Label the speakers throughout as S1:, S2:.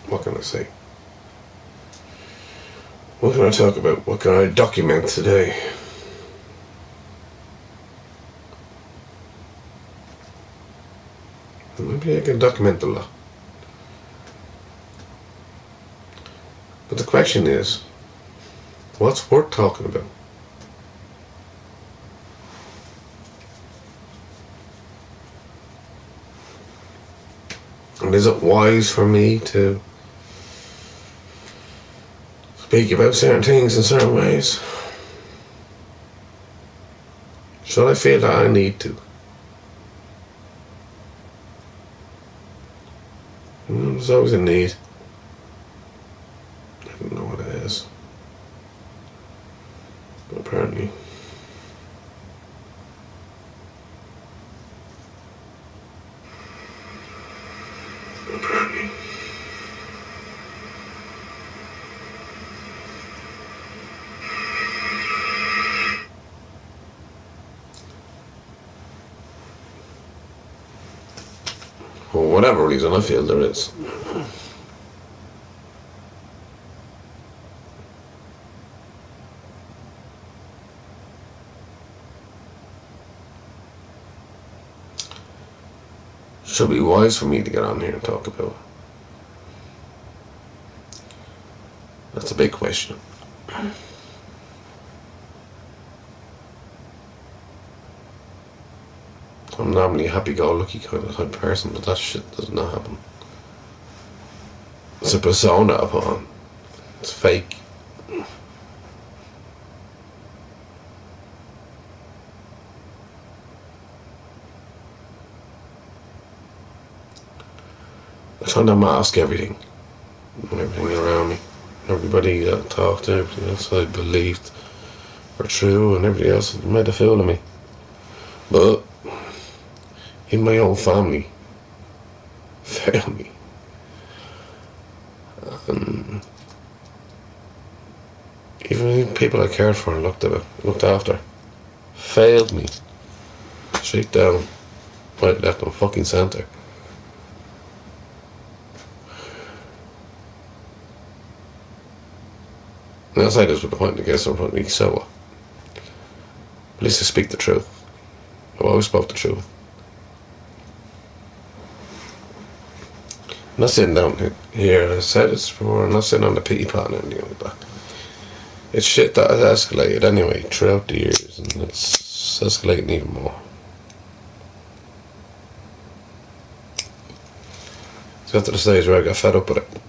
S1: What can I say? What can I talk about? What can I document today? Maybe I can document a lot. But the question is, what's worth talking about? And is it wise for me to speak about certain things in certain ways? Should I feel that I need to? There's always a need. I don't know what it is. But apparently. For whatever reason, I feel there is. Should be wise for me to get on here and talk about it. That's a big question. I'm normally a happy-go-lucky kind of type person, but that shit does not happen. It's a persona I put on. It's fake. I try to mask everything around me. Everybody that I talk to, everything else I believed were true, and everybody else made a fool of me. But in my own family, failed me. Even people I cared for and looked after, failed me. Straight down, right, left, and fucking centre. And outsiders would point against them, me, so what? At least I speak the truth. I always spoke the truth. I'm not sitting down here, I said this before, I'm not sitting on the pity pot and anything like that. It's shit that has escalated anyway throughout the years, and it's escalating even more. It's got to the stage where I got fed up with it.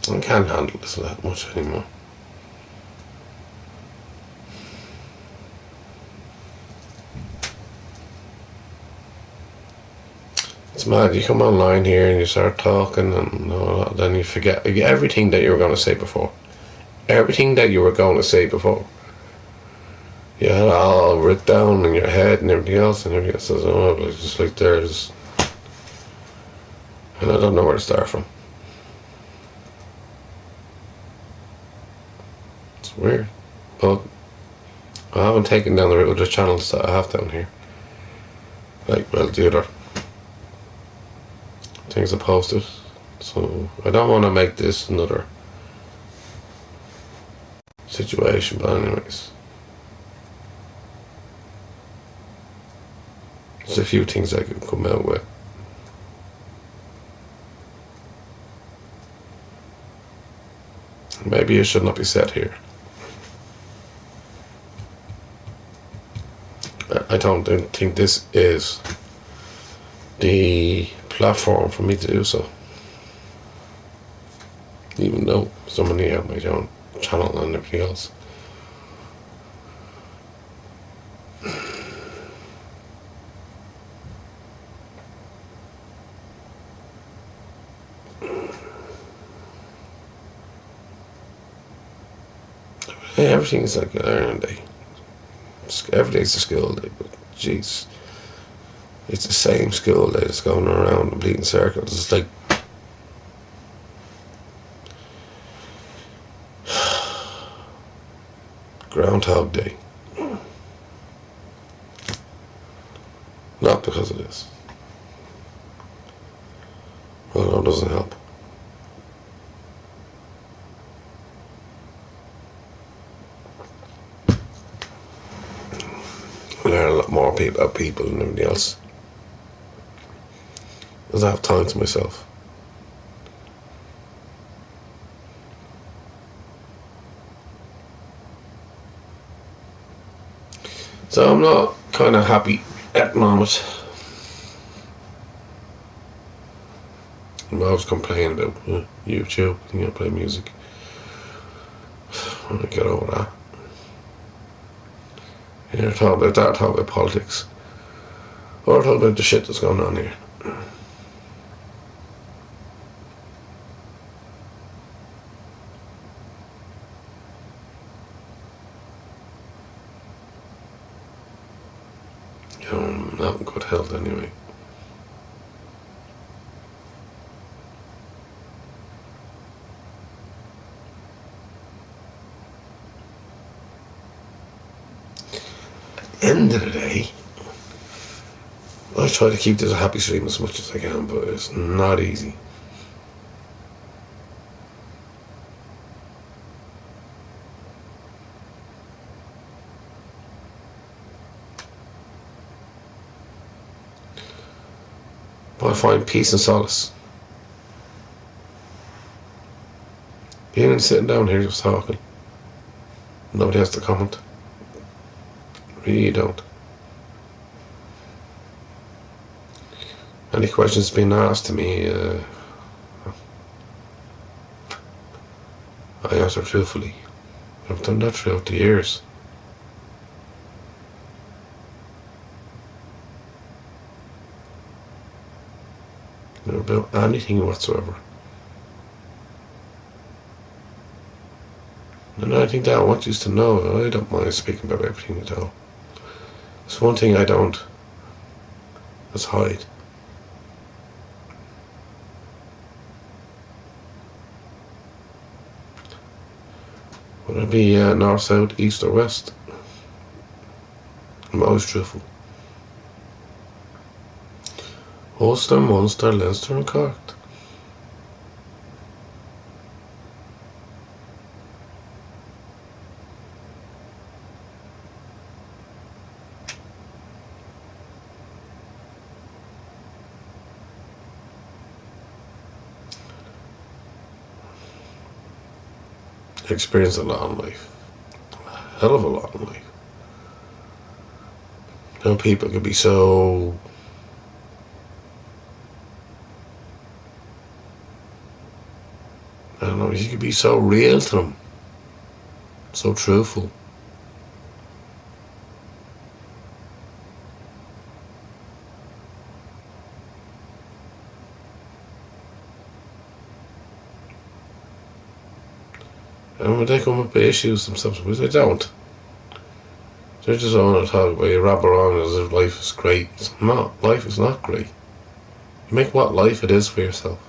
S1: I can't handle this that much anymore. It's mad. You come online here and you start talking, and then you forget everything that you were going to say before. Everything that you were going to say before. You had it all written down in your head and everything else, and everything else says, oh, it's just like there's. And I don't know where to start from. It's weird. But I haven't taken down the other channels that I have down here. Like, well, the other things I posted. So I don't want to make this another situation, but anyways. There's a few things I could come out with. Maybe it should not be said here. I don't think this is the platform for me to do so. Even though so many have my own channel and everything else. Hey, everything's like an iron day. Every day's a skill day, but jeez. It's the same school that's going around and bleeding circles. It's like Groundhog Day. Not because of this. Well, that doesn't help. I learn a lot more about people than everybody else. Because I have time to myself. So I'm not kind of happy at the moment. I'm always complaining about YouTube, play music. I get over that. Talk about that, talk about politics. Or talk about the shit that's going on here. I'm not in good health anyway. At the end of the day, I try to keep this a happy stream as much as I can, but it's not easy. But I find peace and solace being sitting down here just talking. Nobody has to comment. Really don't. Any questions being asked to me, I answer truthfully. I've done that throughout the years. Not about anything whatsoever. And I think that I want you to know, I don't mind speaking about everything at all. There's one thing I don't. That's hide. Whether it be north, south, east or west, I'm always truthful. Ulster, Munster, Leinster and Cork. Experienced a lot in life. A hell of a lot in life. You know, people can be so... I don't know, you could be so real to them. So truthful. And when they come up with issues themselves, which they don't. They're just on to talk about you wrap around as if life is great. It's not. Life is not great. You make what life it is for yourself.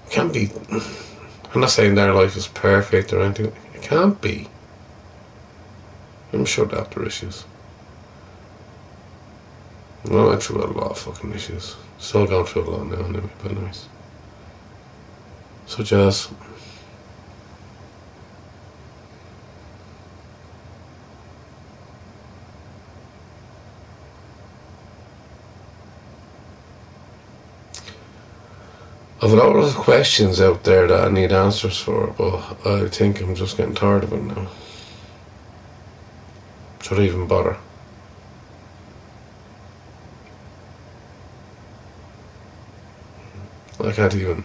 S1: It can't be. I'm not saying their life is perfect or anything. It can't be. I'm sure they have their issues. I went through a lot of fucking issues. Still going through a lot now anyway, but anyways. Such as... I've a lot of questions out there that I need answers for, but I think I'm just getting tired of it now. Should I even bother? I can't even...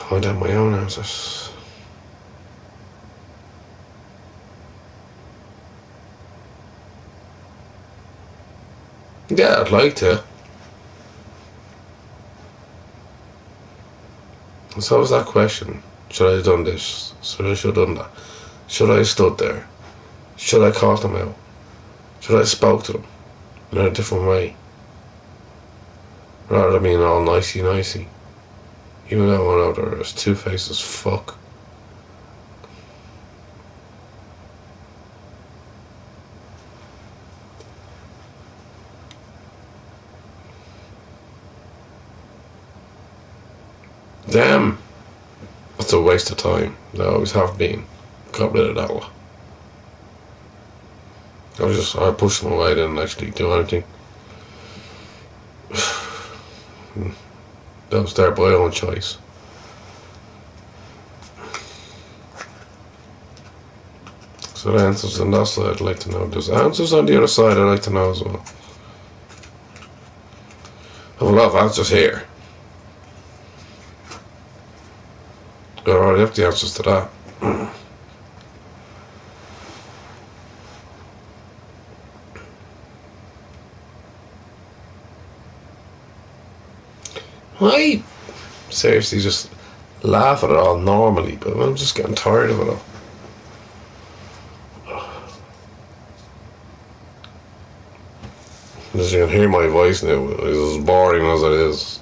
S1: find out my own answers. Yeah, I'd like to. So was that question. Should I have done this? Should I have done that? Should I have stood there? Should I call them out? Should I have spoke to them in a different way? Rather than being all nicey. Even though I know they're as two-faced as fuck. Damn! That's a waste of time. They always have been. Got rid of that one. I pushed them away, didn't actually do anything. That was their by own choice. So the answers on that side I'd like to know. There's answers on the other side I'd like to know as well. I have a lot of answers here. I already have the answers to that. I seriously just laugh at it all normally, but I'm just getting tired of it all. As you can hear my voice now, it's as boring as it is.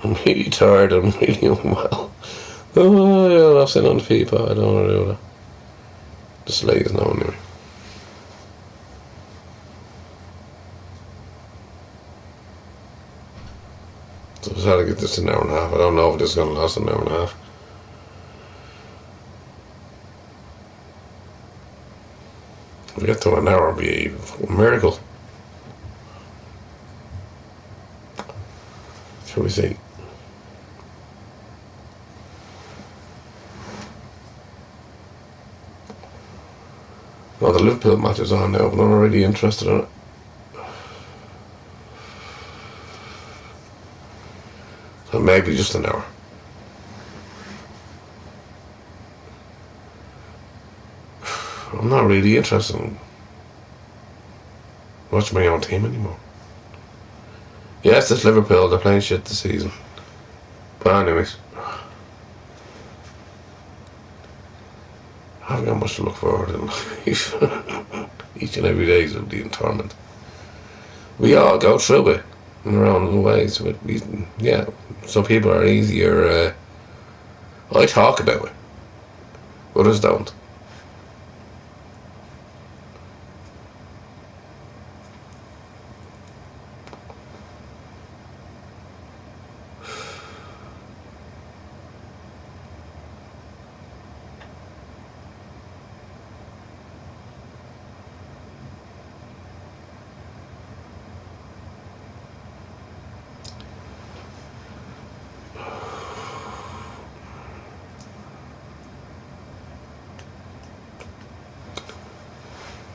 S1: I'm really tired, I'm really unwell. Oh, yeah, I've seen on the people, I don't want to do that. Just let you know anyway. So I just had to get this an hour and a half. I don't know if this is going to last an hour and a half. If we get to an hour, it'll be a miracle. Shall we see? Well, the Liverpool match is on now, but I'm not really interested in it. So maybe just an hour. I'm not really interested in watching my own team anymore. Yes, it's Liverpool, they're playing shit this season. But anyways, I haven't got much to look forward to in life. Each and every day is being torment. We all go through it in our own ways. Yeah, some people are easier. I talk about it, others don't.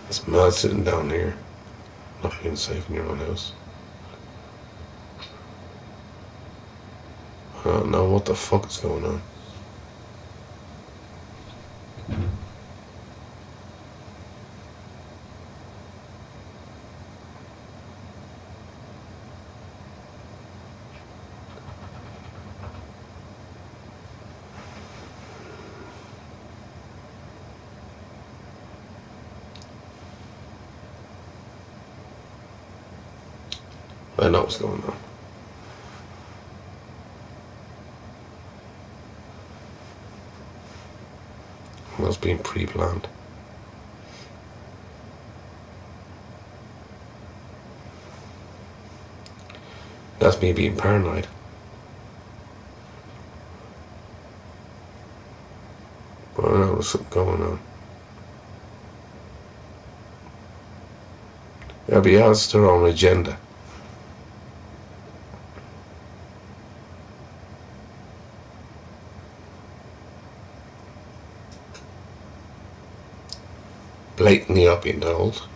S1: It's mad sitting down here, not being safe in your own house. I don't know what the fuck is going on. I know what's going on. That's being pre-planned. That's me being paranoid. But I know there's something going on. Everybody has their own agenda. Blatantly not being told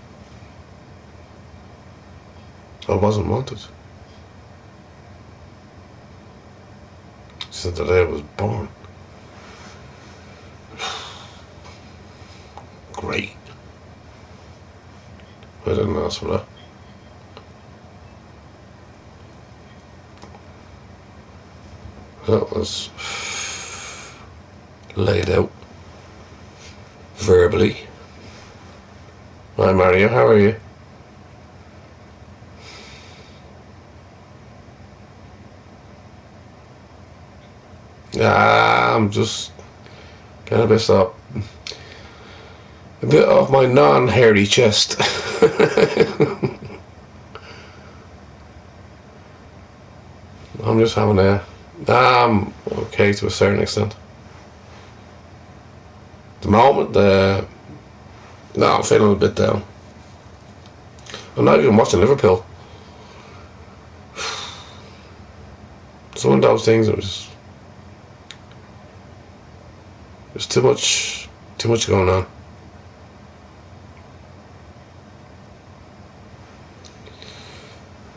S1: I wasn't wanted since the day I was born. Great. I didn't ask for that. that was laid out verbally. Hi Mario, how are you? I'm just kind of a bit off my non-hairy chest. I'm just having okay to a certain extent. At the moment, no, I'm feeling a bit down. I'm not even watching Liverpool. It's one of those things that was there's too much going on.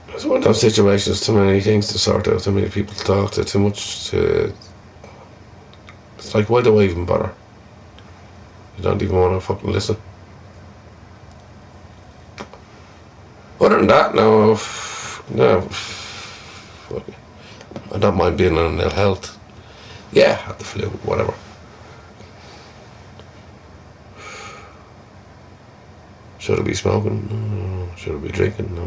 S1: It's one of those situations, too many things to sort out, too many people to talk to, too much to... It's like, why do I even bother? You don't even want to fucking listen. Other than that, no, I don't mind being on ill health. Yeah, had the flu, whatever. Should I be smoking? No. Should I be drinking? No.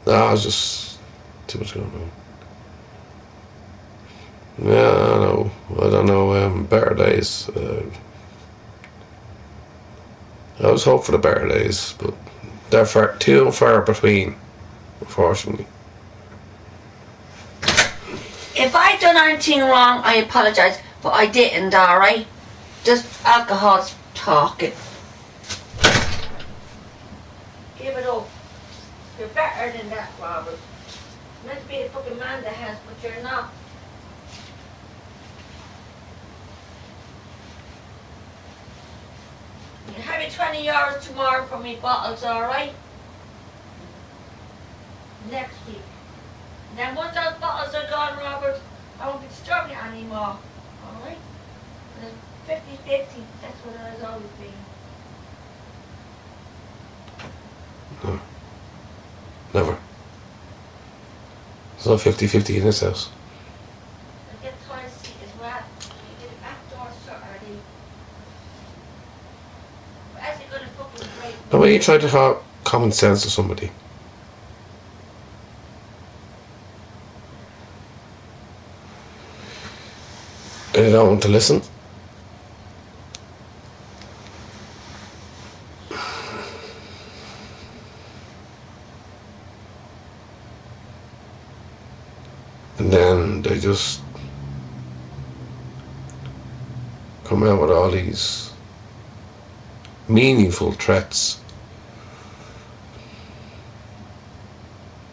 S1: No, it's just too much going on. Yeah, I don't know. Better days. I always hope for the better days, but they're too far between, unfortunately.
S2: If I done anything wrong, I apologise, but I didn't, alright? Just alcohol's talking. Give it up. You're better than that, Robert. You're meant to be the fucking man that has, but you're not. You have your 20 euros tomorrow for me bottles, alright? Next week. And then once those bottles are gone, Robert, I won't be disturbing you anymore. Alright? 50-50, that's what it has always been.
S1: No. Never. There's no 50-50 in this house.
S2: I get tired of seat as well. You get a back door Saturday. As you're gonna fucking break.
S1: No, when you try to talk common sense to somebody, and they don't want to listen, and then they just come out with all these meaningful threats.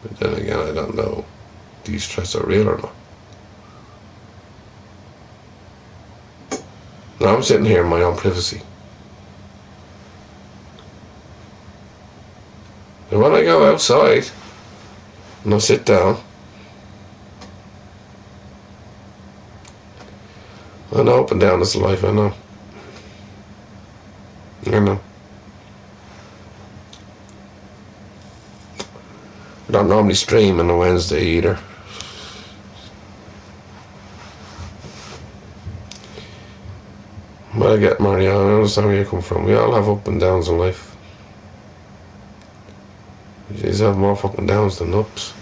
S1: But then again, I don't know if these threats are real or not. Now I'm sitting here in my own privacy. And when I go outside and I sit down, I know up and down is life, I know. I know. I don't normally stream on a Wednesday either. But I get Mario, I understand where you come from. We all have up and downs in life. You just have more fucking downs than ups.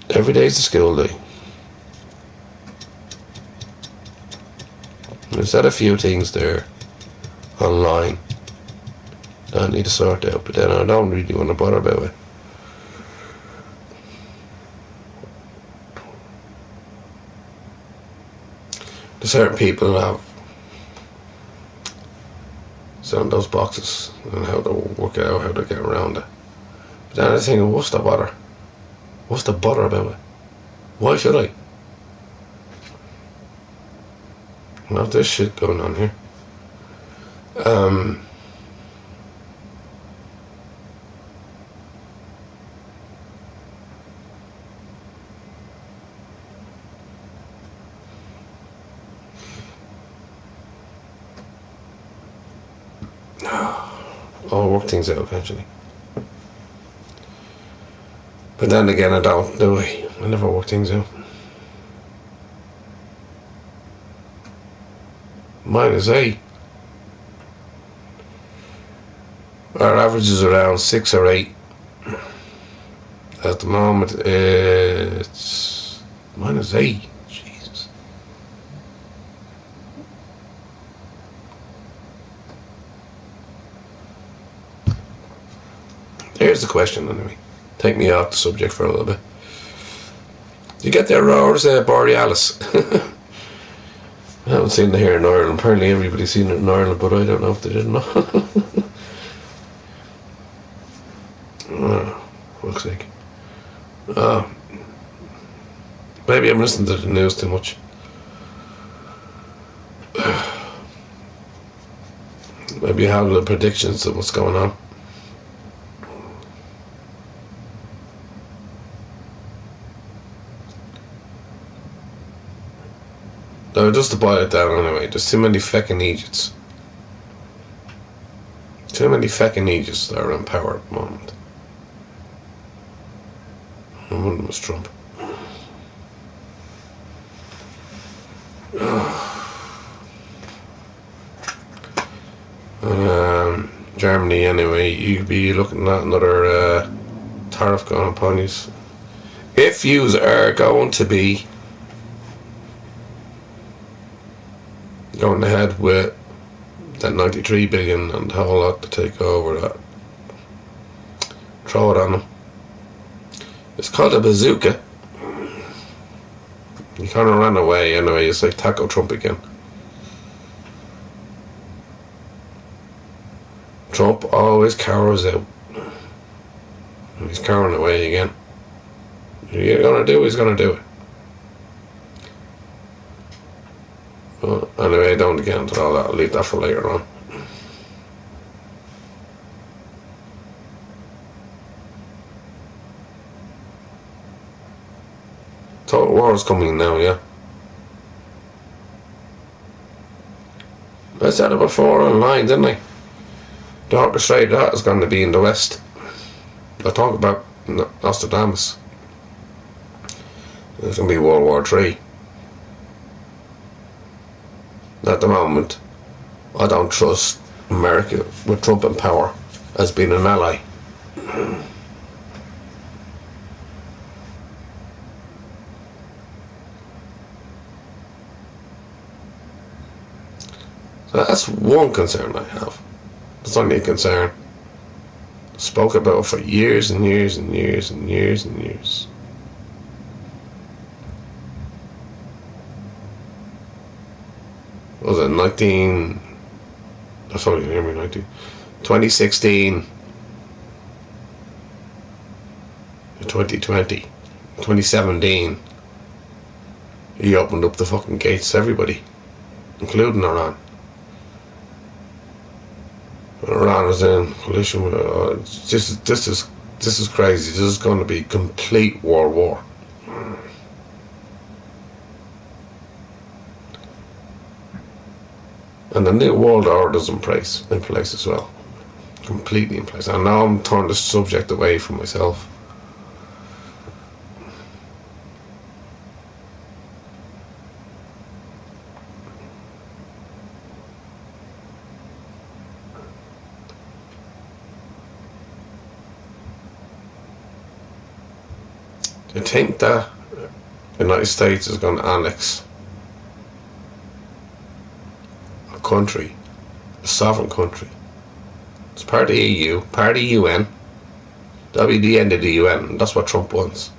S1: Every day's a school day. I said a few things there online that I need to sort out, but then I don't really want to bother about it. There's certain people that have sent those boxes and how to work it out, how to get around it. But then I think, what's the bother? What's the bother about it? Why should I? Not this shit going on here. I'll work things out eventually. But then again, I don't, do I? I never work things out. -8. Our average is around 6 or 8. At the moment, it's -8. Jesus. Here's the question, anyway. Take me off the subject for a little bit. You get the auroras borealis. I haven't seen it here in Ireland. Apparently everybody's seen it in Ireland, but I don't know if they did or not. Oh, fuck's sake. Oh. Maybe I'm listening to the news too much. Maybe you have the predictions of what's going on. No, just to boil it down anyway, there's too many feckin' Egypts. Too many feckin' Egypts that are in power at the moment. And one of them was Trump. Germany anyway, you'd be looking at another tariff going upon you. If yous are going to be going ahead with that 93 billion and the whole lot to take over that, throw it on them. It's called a bazooka. You kind of ran away anyway. It's like Taco Trump again. Trump always cowers out. He's cowering away again. What you're gonna do, he's gonna do it. Well, anyway, don't get into all that. I'll leave that for later on. Total war is coming now, yeah. I said it before online, didn't I? The orchestrated that is going to be in the West. I talk about Nostradamus. There's going to be World War III. At the moment, I don't trust America with Trump in power as being an ally. So that's one concern I have. It's only a concern. Spoke about it for years and years and years and years and years. Was it 2016, 2020, 2017, he opened up the fucking gates to everybody, including Iran. Iran was in coalition with, this is crazy. This is going to be complete world war. And the new world order is in place as well. Completely in place. And now I'm turning the subject away from myself. To think that the United States is going to annex a country, a sovereign country. It's part of the EU, part of the UN. That'll be the end of the UN, and that's what Trump wants.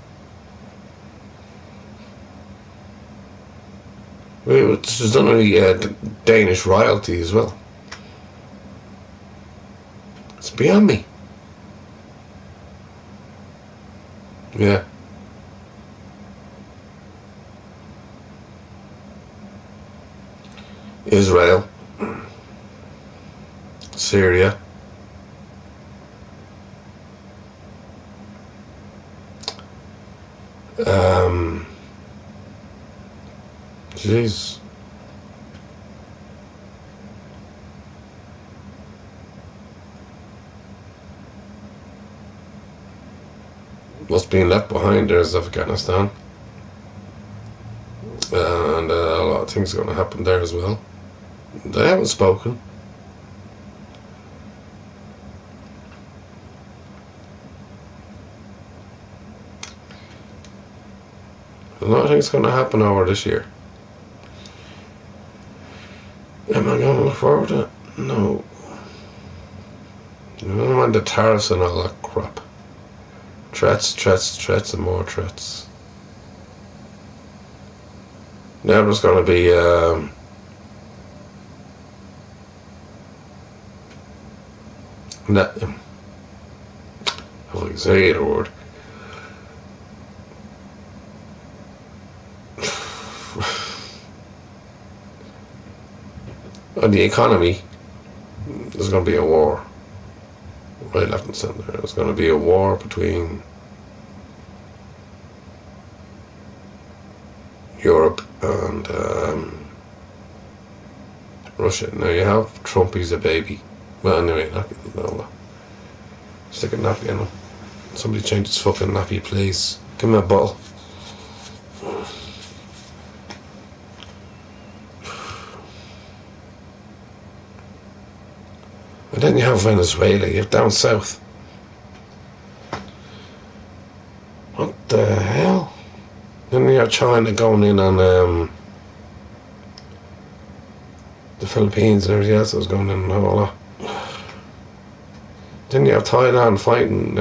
S1: There's not only Danish royalty as well. It's beyond me. Yeah. Israel, Syria, jeez. what's being left behind there is Afghanistan. And a lot of things are going to happen there as well. They haven't spoken. A lot of things are going to happen over this year. Am I going to look forward to it? No. I don't mind the tariffs and all that crap. Threats, and more threats. Now there's going to be how do I say the word? On the economy, there's going to be a war. Right, left and centre. There's going to be a war between Europe and Russia. Now you have Trump, he's a baby. Well, anyway, no. Stick a nappy in him. Somebody change his fucking nappy, please. Give me a bottle. And then you have Venezuela, you have down south. What the hell? Then you have China going in on the Philippines and everything else that was going in and all that. Then you have Thailand fighting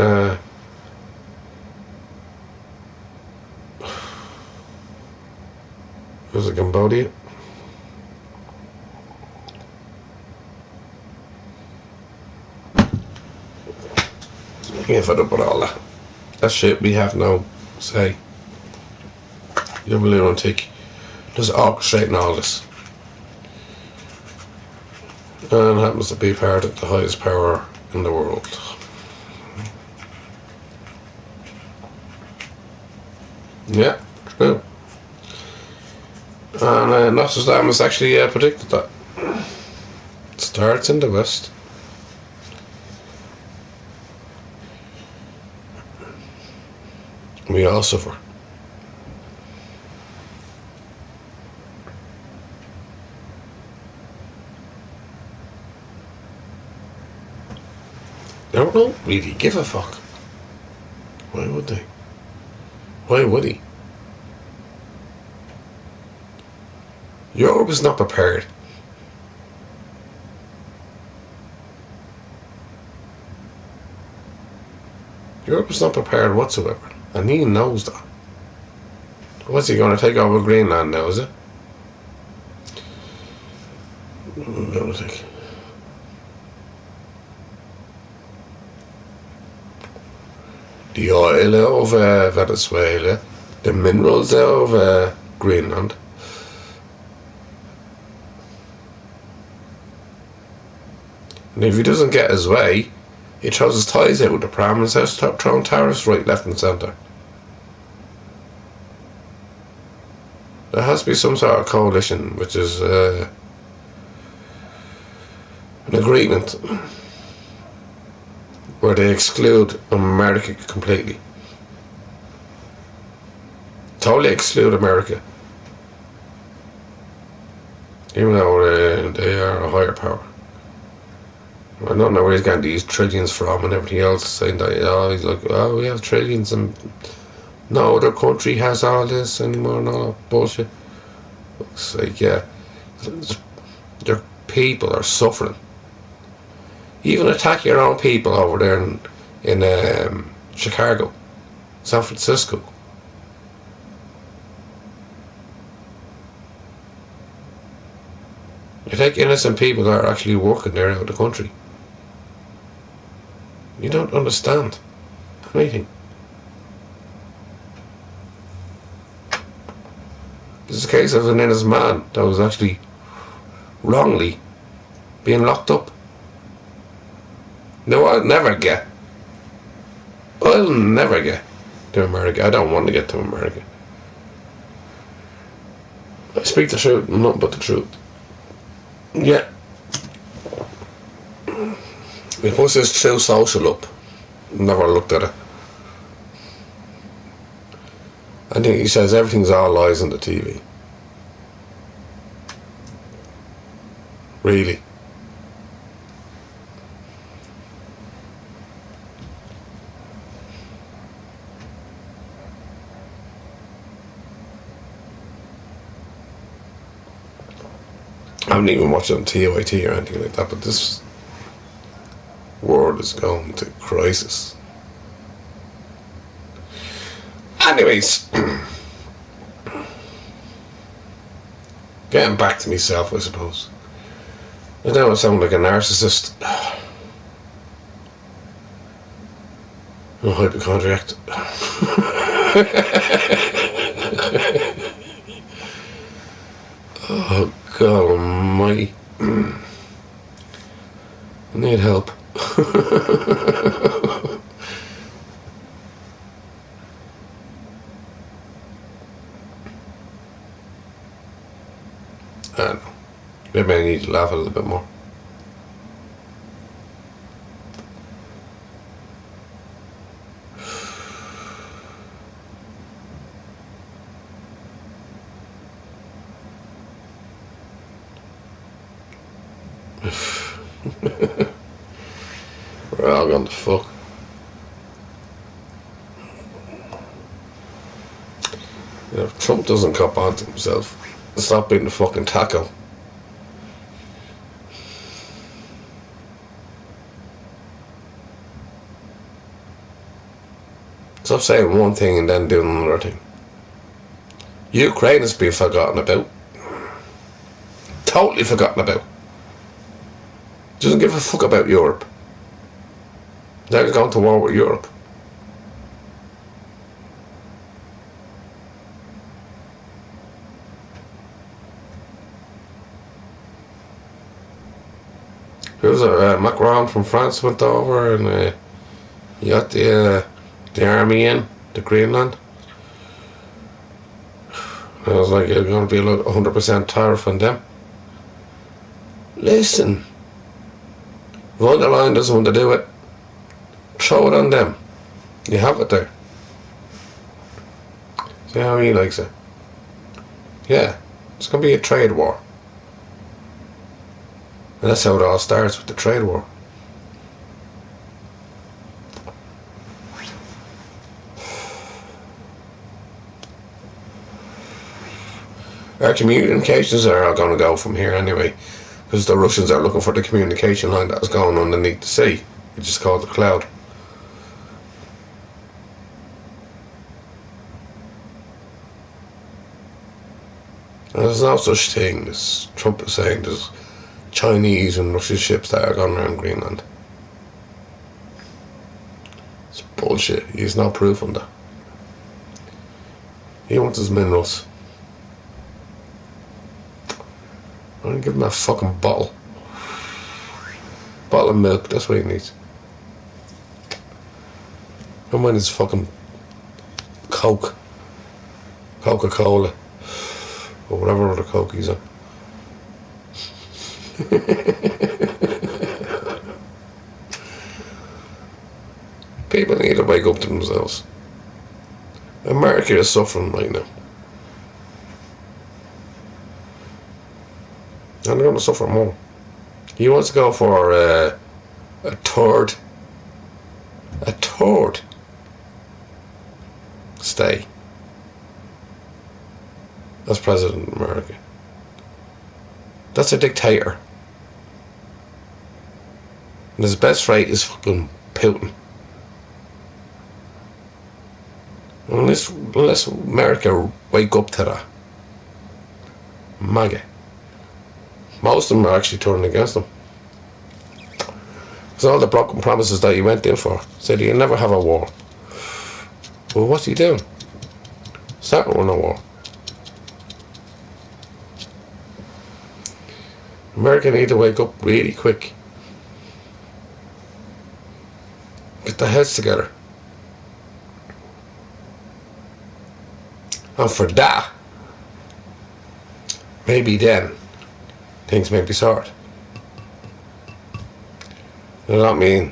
S1: was it Cambodia? Yeah, fed up with all that. That shit we have no say. You really don't think just orchestrating all this. And happens to be part of the highest power in the world. Yeah, true. And Nostradamus actually predicted that. It starts in the West. We all suffer. They don't really give a fuck. Why would they? Why would he? Europe is not prepared. Europe is not prepared whatsoever. And he knows that. What's he going to take over Greenland now, is it? I'm going to think. The oil of Venezuela, the minerals of Greenland. And if he doesn't get his way, he throws his ties out with the pram and starts throwing tariffs right, left and centre. There has to be some sort of coalition, which is an agreement where they exclude America completely. Totally exclude America. Even though they are a higher power. I don't know where he's getting these trillions from and everything else, saying that, he's like, we have trillions and no other country has all this anymore and all that bullshit. It's like, yeah, their people are suffering. Even attack your own people over there in Chicago, San Francisco. You take innocent people that are actually working there out of the country. You don't understand anything. This is a case of an innocent man that was actually wrongly being locked up. No, I'll never get to America. I don't want to get to America. I speak the truth, nothing but the truth. Yeah. He puts his True Social up. Never looked at it. I think he says everything's all lies on the TV. Really. I haven't even watched it on TOIT or anything like that, but this world is going to crisis. Anyways, getting back to myself, I suppose. I know I sound like a narcissist. A hypochondriac. Oh, God almighty. I need help. I don't know. Maybe I need to laugh a little bit more. We're all going to fuck. You know, if Trump doesn't cop on to himself, stop being the fucking taco. Stop saying one thing and then doing another thing. Ukraine has been forgotten about. Totally forgotten about. Doesn't give a fuck about Europe. They're going to war with Europe. Who's Macron from France went over, and you got the army in the Greenland. I was like, you're going to be like 100% tariff on them. Listen, von der Leyen doesn't want to do it. Throw it on them. You have it there. See how he likes it. Yeah, it's going to be a trade war. And that's how it all starts, with the trade war. Our communications are all going to go from here anyway, because the Russians are looking for the communication line that was going underneath the sea, which is called the cloud. And there's no such thing as Trump is saying. There's Chinese and Russian ships that are going around Greenland. It's bullshit. He has no proof on that. He wants his minerals. I'm gonna give him a fucking bottle. Bottle of milk, that's what he needs. I don't mind his fucking Coke. Coca-Cola. Or whatever other Coke he's on. People need to wake up to themselves. America is suffering right now. And they're going to suffer more. He wants to go for a third stay as president of America. That's a dictator. And his best rate is fucking Putin. Unless America wake up to that. MAGA. Most of them are actually turning against him. Because all the broken promises that he went in for said he'll never have a war. Well, what's he doing? Starting with a war. America need to wake up really quick. Get their heads together. And for that, maybe then, things may be sorted. I don't mean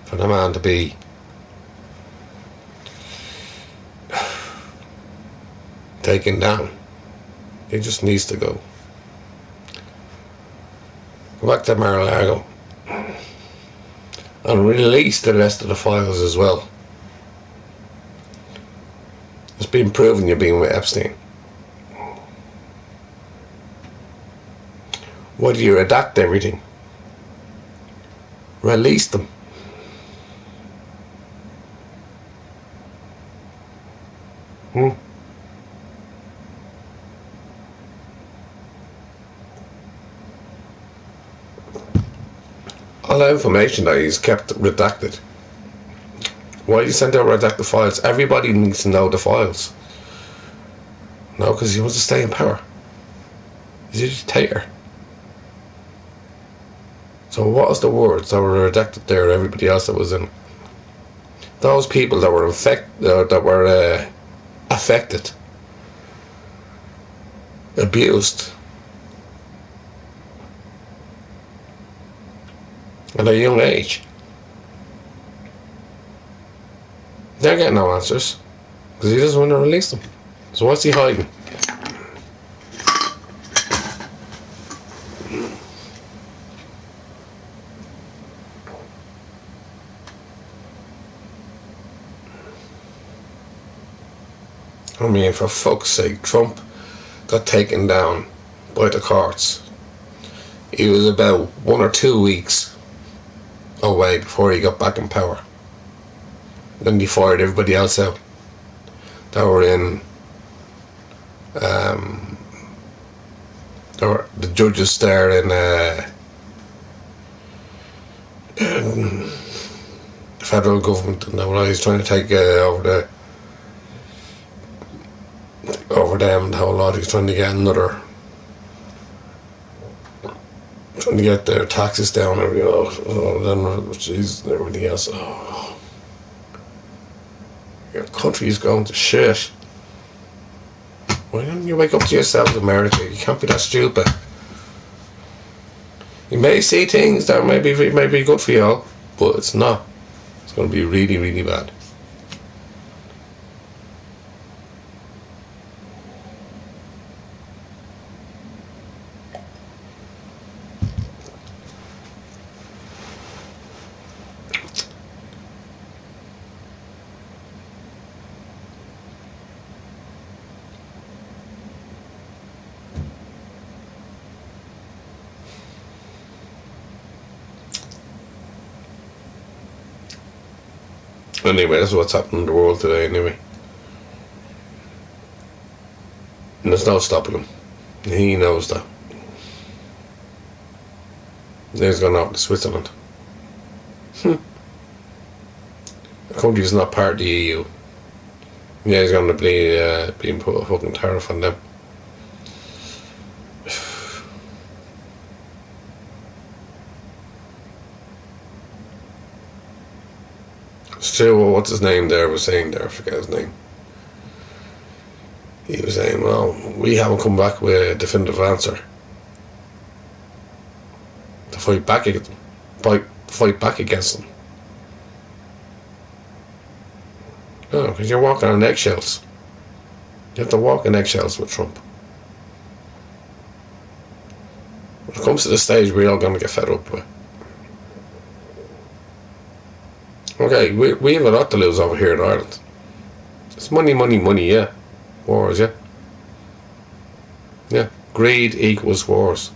S1: for the man to be taken down. He just needs to go. Go back to Mar-a-Lago and release the rest of the files as well. It's been proven you're being with Epstein. Why do you redact everything? Release them. All the information that he's kept redacted. Why do you send out redacted files? Everybody needs to know the files. No, because he wants to stay in power. He's a dictator. So what was the words that were redacted there? Everybody else that was in. Those people that were affected, abused, at a young age. They're getting no answers because he doesn't want to release them. So what's he hiding? I mean, for fuck's sake, Trump got taken down by the courts. He was about 1 or 2 weeks away before he got back in power. Then he fired everybody else out that were in. There were the judges there in the federal government, and when he's trying to take over them, the whole lot. He's trying to get trying to get their taxes down and everything else. Jeez, and everything else. Oh. Your country's going to shit. Why don't you wake up to yourselves, America? You can't be that stupid. You may see things that may be good for you all, but it's not. It's going to be really, really bad. Anyway, that's what's happening in the world today, anyway. And there's no stopping him. He knows that. He's going off to Switzerland. The country's not part of the EU. Yeah, he's going to be being put a fucking tariff on them. Still, what's his name there was saying there, I forget his name. He was saying, well, we haven't come back with a definitive answer to fight back against them. No, because you're walking on eggshells. You have to walk on eggshells with Trump. When it comes to the stage, we're all going to get fed up with. Okay, we have a lot to lose over here in Ireland. It's money, money, money, yeah. Wars, yeah. Yeah, greed equals wars.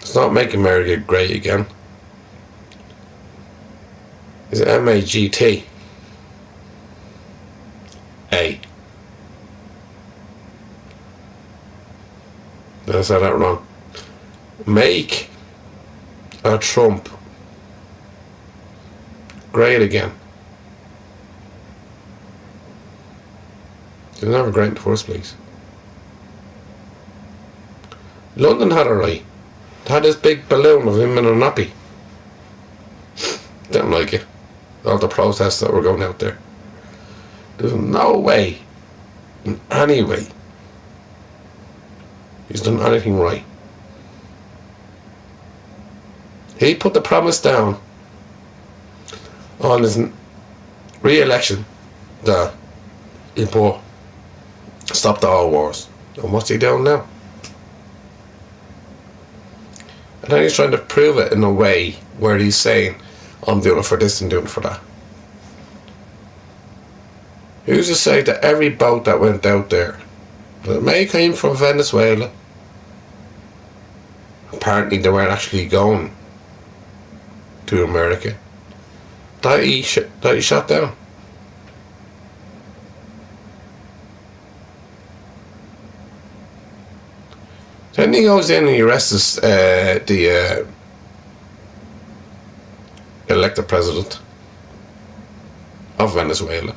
S1: It's not make America great again. Is it M-A-G-T? A. Did I say that wrong? Make a Trump great again. He was never great in the first place. London had a right. They had this big balloon of him in a nappy. Didn't like it. All the protests that were going out there. There's no way, in any way, he's done anything right. He put the promise down on his re-election that he put stop the all wars. And what's he doing now? And then he's trying to prove it in a way where he's saying, I'm doing it for this and doing it for that. Who's to say that every boat that went out there, that may came from Venezuela, apparently they weren't actually going to America, that he shot down? Then he goes in and he arrests the elected president of Venezuela.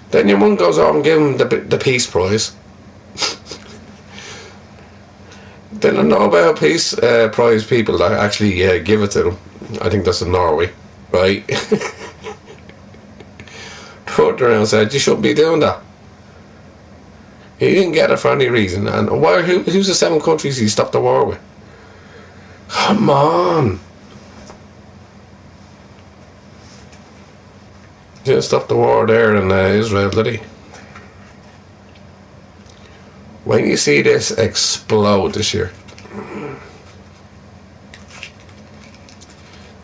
S1: Then your mum goes on and gives him the Peace Prize. Then the Nobel Peace Prize people that actually give it to them, I think that's in Norway, right? Turned around and said, you shouldn't be doing that. He didn't get it for any reason. And who's the 7 countries he stopped the war with? Come on. He didn't stop the war there in Israel, did he? When you see this explode this year.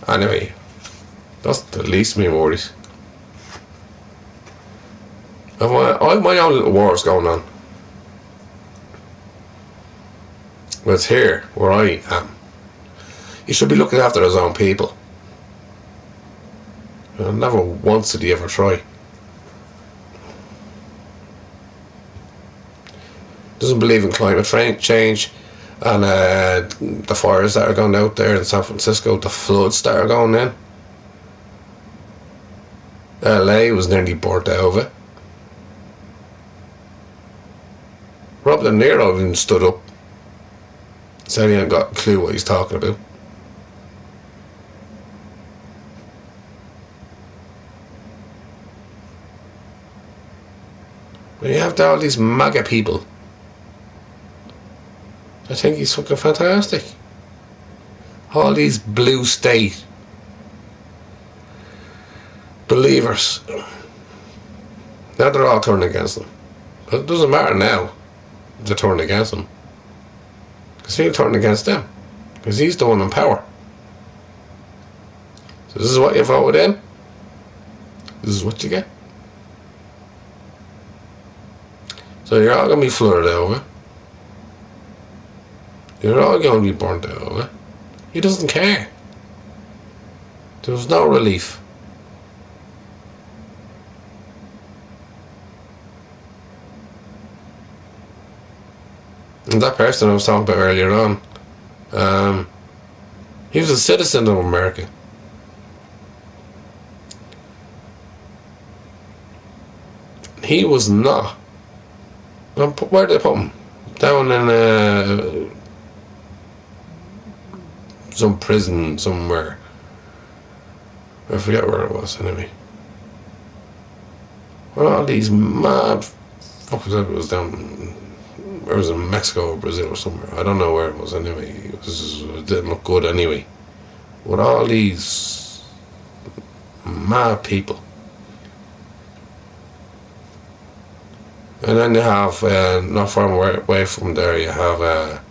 S1: Anyway, that's the least of my worries. I have my own little wars going on. But it's here, where I am. He should be looking after his own people. And never once did he ever try. Doesn't believe in climate change and the fires that are going out there in San Francisco, the floods that are going in. LA was nearly burnt out of it. Robert De Niro even stood up. Said he ain't got a clue what he's talking about. When you have all these MAGA people, I think he's fucking fantastic. All these blue state believers. Now they're all turning against him. But it doesn't matter now they're turning against him. Because he'll turn against them. Because he's the one in power. So this is what you voted in. This is what you get. So you're all going to be flooded over. You're all going to be burnt over. He doesn't care. There was no relief. And that person I was talking about earlier on, he was a citizen of America. He was not. Where did they put him? Down in some prison somewhere. I forget where it was anyway. Well, all these mad fuckers, it was down. It was in Mexico or Brazil or somewhere. I don't know where it was anyway. It didn't look good anyway. With all these mad people. And then you have, not far away from there, you have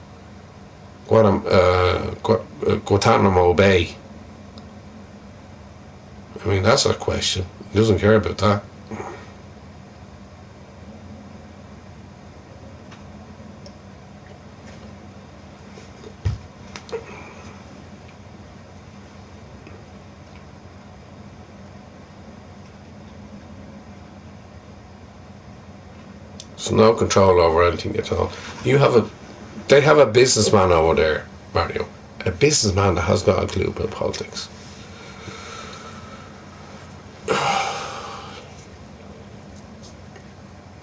S1: Guantanamo Bay. I mean, that's a question. He doesn't care about that. There's no control over anything at all. They have a businessman over there, Mario. A businessman that has got a clue about politics.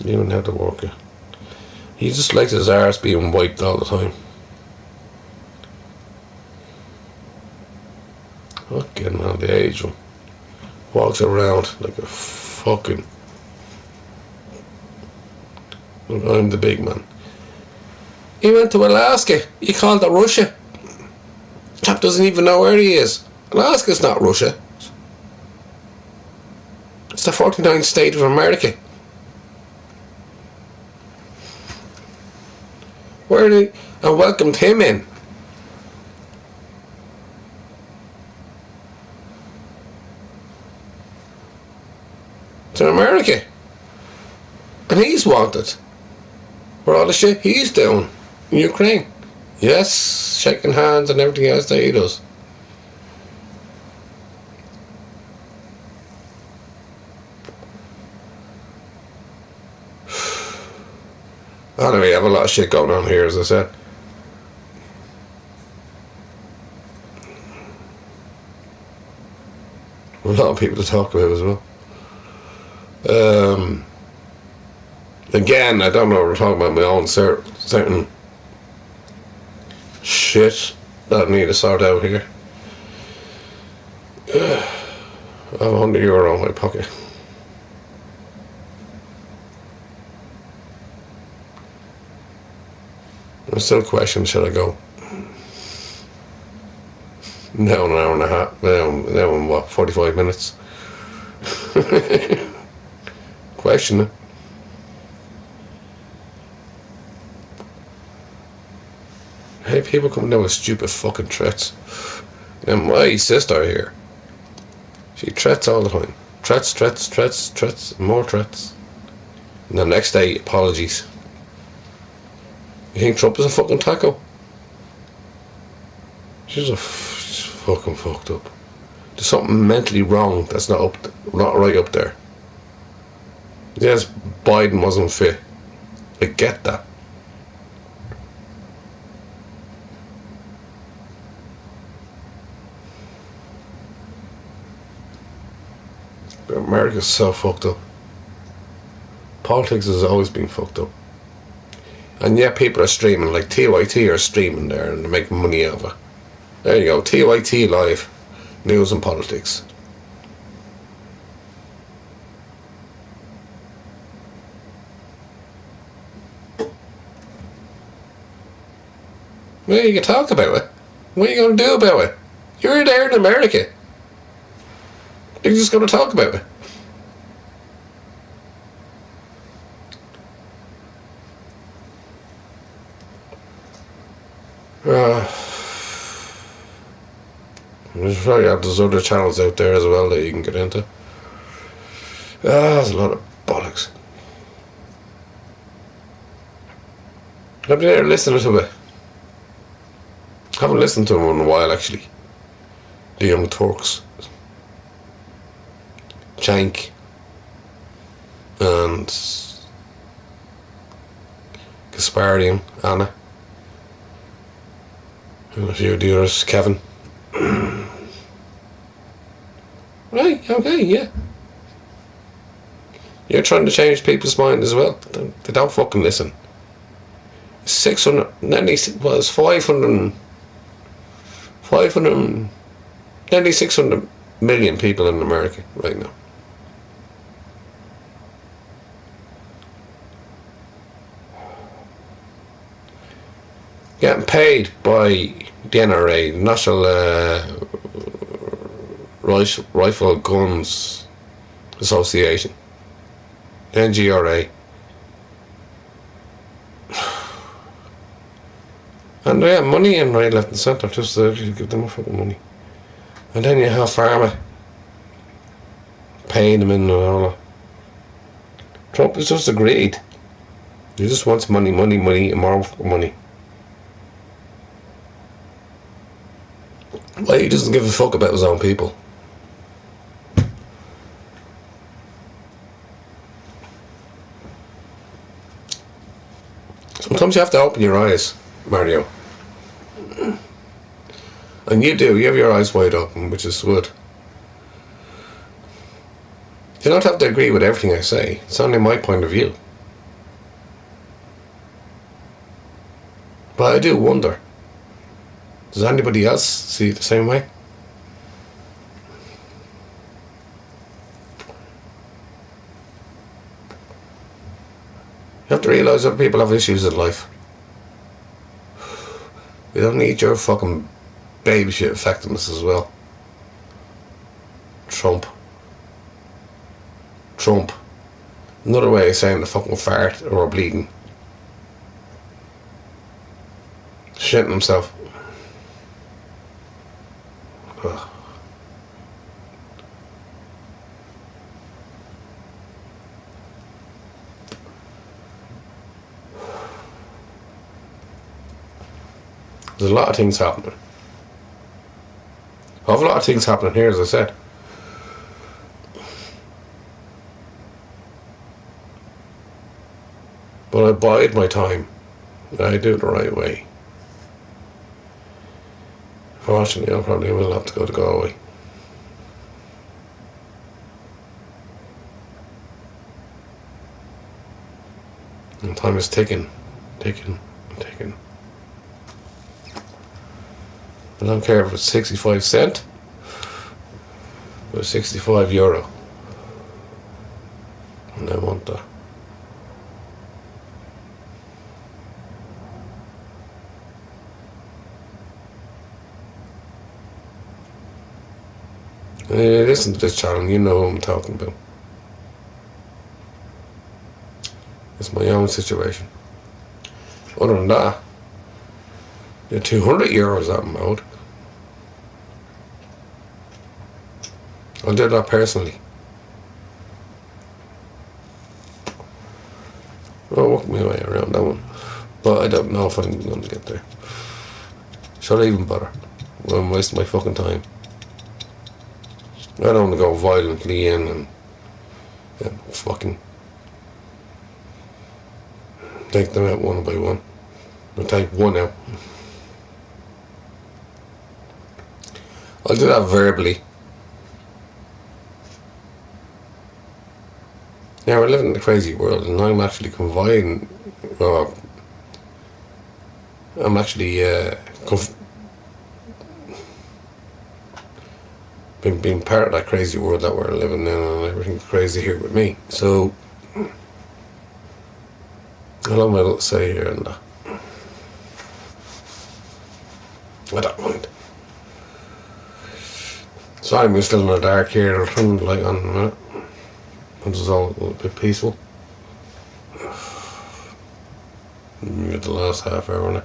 S1: You don't have to work it. He just likes his arse being wiped all the time. Fucking hell, the age one. Walks around like a fucking... I'm the big man. He went to Alaska. He called it Russia. Chap doesn't even know where he is. Alaska's not Russia. It's the 49th state of America. Where they welcomed him in. To America. And he's wanted for all the shit he's doing in Ukraine. Yes, shaking hands and everything else that he does. Anyway, we have a lot of shit going on here, as I said. A lot of people to talk about as well. Again, I don't know if we're talking about my own certain shit that I need to sort out here. I have €100 in my pocket. I'm still questioning, should I go? Now an hour and a half. Now in what, 45 minutes? Questioning. Hey, people coming down with stupid fucking threats. And my sister here, she threats all the time. Threats, more threats. And the next day, apologies. You think Trump is a fucking taco? She's fucking fucked up. There's something mentally wrong that's not right up there. Yes, Biden wasn't fit. I get that. But America's so fucked up. Politics has always been fucked up. And yet people are streaming, like TYT are streaming there and they're making money out of it. There you go, TYT Live, news and politics. Well, you can talk about it. What are you going to do about it? You're there in America. You're just going to talk about it. There's other channels out there as well that you can get into. There's a lot of bollocks. I've been there listening to it. Haven't listened to them in a while, actually. The Young Turks, Jank, and Gasparian, Anna, and a few of the others, Kevin. Right, okay, yeah. You're trying to change people's mind as well. They don't fucking listen. 600, nearly, was 500, nearly 600 million people in America right now. Getting paid by the NRA, National Rifle Guns Association, NGRA. And they have money in right, left and centre, just to give them a fucking money. And then you have Pharma paying them in and all that. Trump is just greed. He just wants money, and more money. Well, he doesn't give a fuck about his own people. Sometimes you have to open your eyes, Mario. And you do, you have your eyes wide open, which is good. You don't have to agree with everything I say. It's only my point of view. But I do wonder, does anybody else see it the same way? You have to realise that people have issues in life. We don't need your fucking baby shit affecting us as well. Trump. Trump. Another way of saying the fucking fart or bleeding. Shitting himself. Ugh. There's a lot of things happening. Awful lot of things happening here, as I said. But I bide my time. I do it the right way. Fortunately, I probably will have to go to Galway. And time is ticking. Ticking. Ticking. I don't care if it's 65 cents or 65 euro. And I want that. Listen to this channel, you know who I'm talking about. It's my own situation. Other than that, the 200 euros that I'm owed, I'll do that personally. I'll work my way around that one. But I don't know if I'm going to get there. Should I even bother? I'm wasting my fucking time. I don't want to go violently in and fucking take them out one by one. I'll take one out. I'll do that verbally. Yeah, we're living in a crazy world, and I'm actually confined. Well, I'm actually being part of that crazy world that we're living in, and everything's crazy here with me. So, I'll have my little say here and that. I don't mind. Sorry, we're still in the dark here. I'll turn the light on in a minute. This is all a little bit peaceful. We get the last half hour now.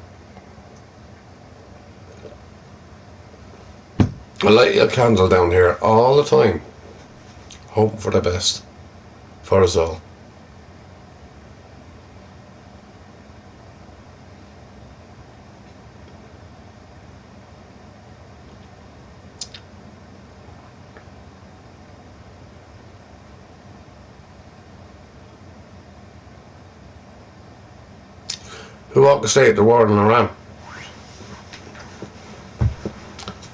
S1: I light a candle down here all the time, hoping for the best for us all. Who orchestrated the war in Iran?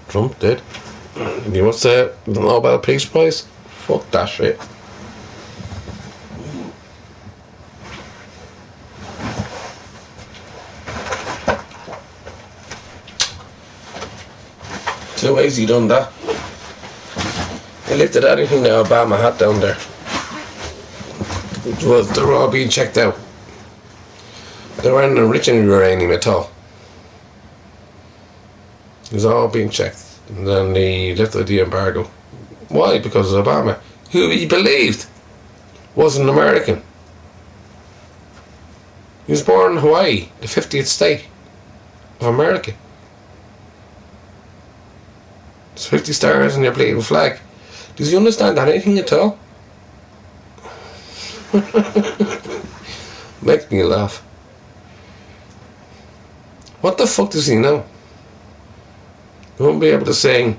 S1: Trump did. And you must say the Nobel Peace Prize? Fuck that shit. Too easy done that. They lifted anything that Obama had down there. Well, they were all being checked out. They weren't enriching uranium at all. It was all being checked. And then they lifted the embargo. Why? Because of Obama, who he believed was an American. He was born in Hawaii, the 50th state of America. There's 50 stars on your bleeding flag. Does he understand anything at all? Makes me laugh. What the fuck does he know? He won't be able to sing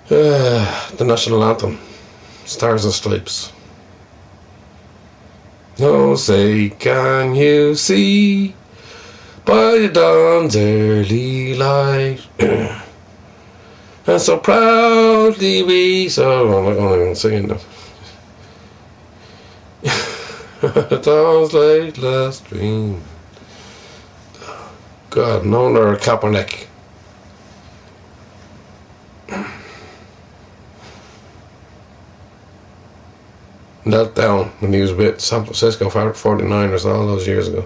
S1: the national anthem, Stars and Stripes. Oh, say, can you see by the dawn's early light? And so proudly we... So, I'm not going to even sing it now. The dawn's late last dream. God, no wonder Kaepernick. Knelt down when he was with San Francisco 49ers all those years ago.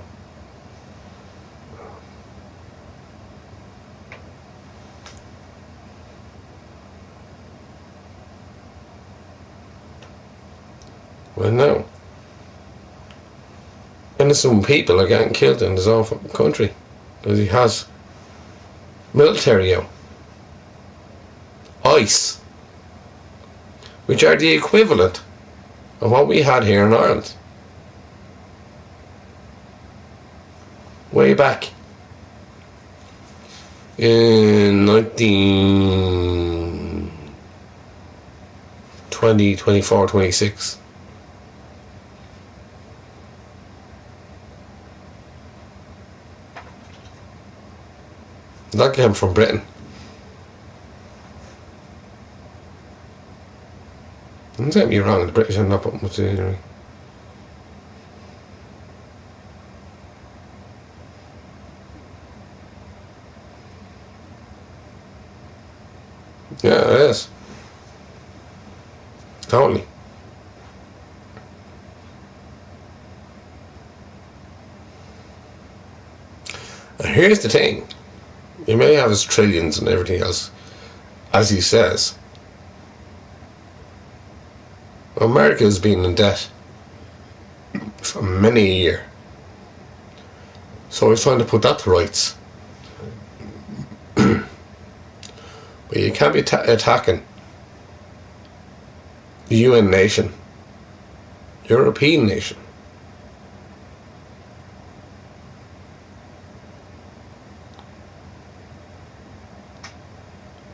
S1: innocent people are getting killed in his own fucking country. Because he has military out. ICE. Which are the equivalent of what we had here in Ireland. Way back in 1920, 24, 26. That came from Britain. Don't get me wrong, the British are not putting much in anyway. Yeah, it is. Totally. And here's the thing. You may have his trillions and everything else, as he says. America has been in debt for many a year. So he's trying to put that to rights. But you can't be attacking the UN nation, European nation.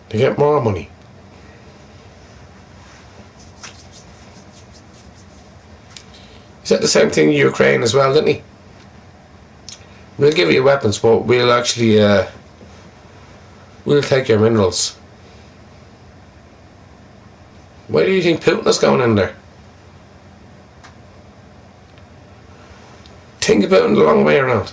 S1: To get more money. He said the same thing in Ukraine as well, didn't he? We'll give you weapons, but we'll actually we'll take your minerals. Why do you think Putin is going in there? Think about it the long way around.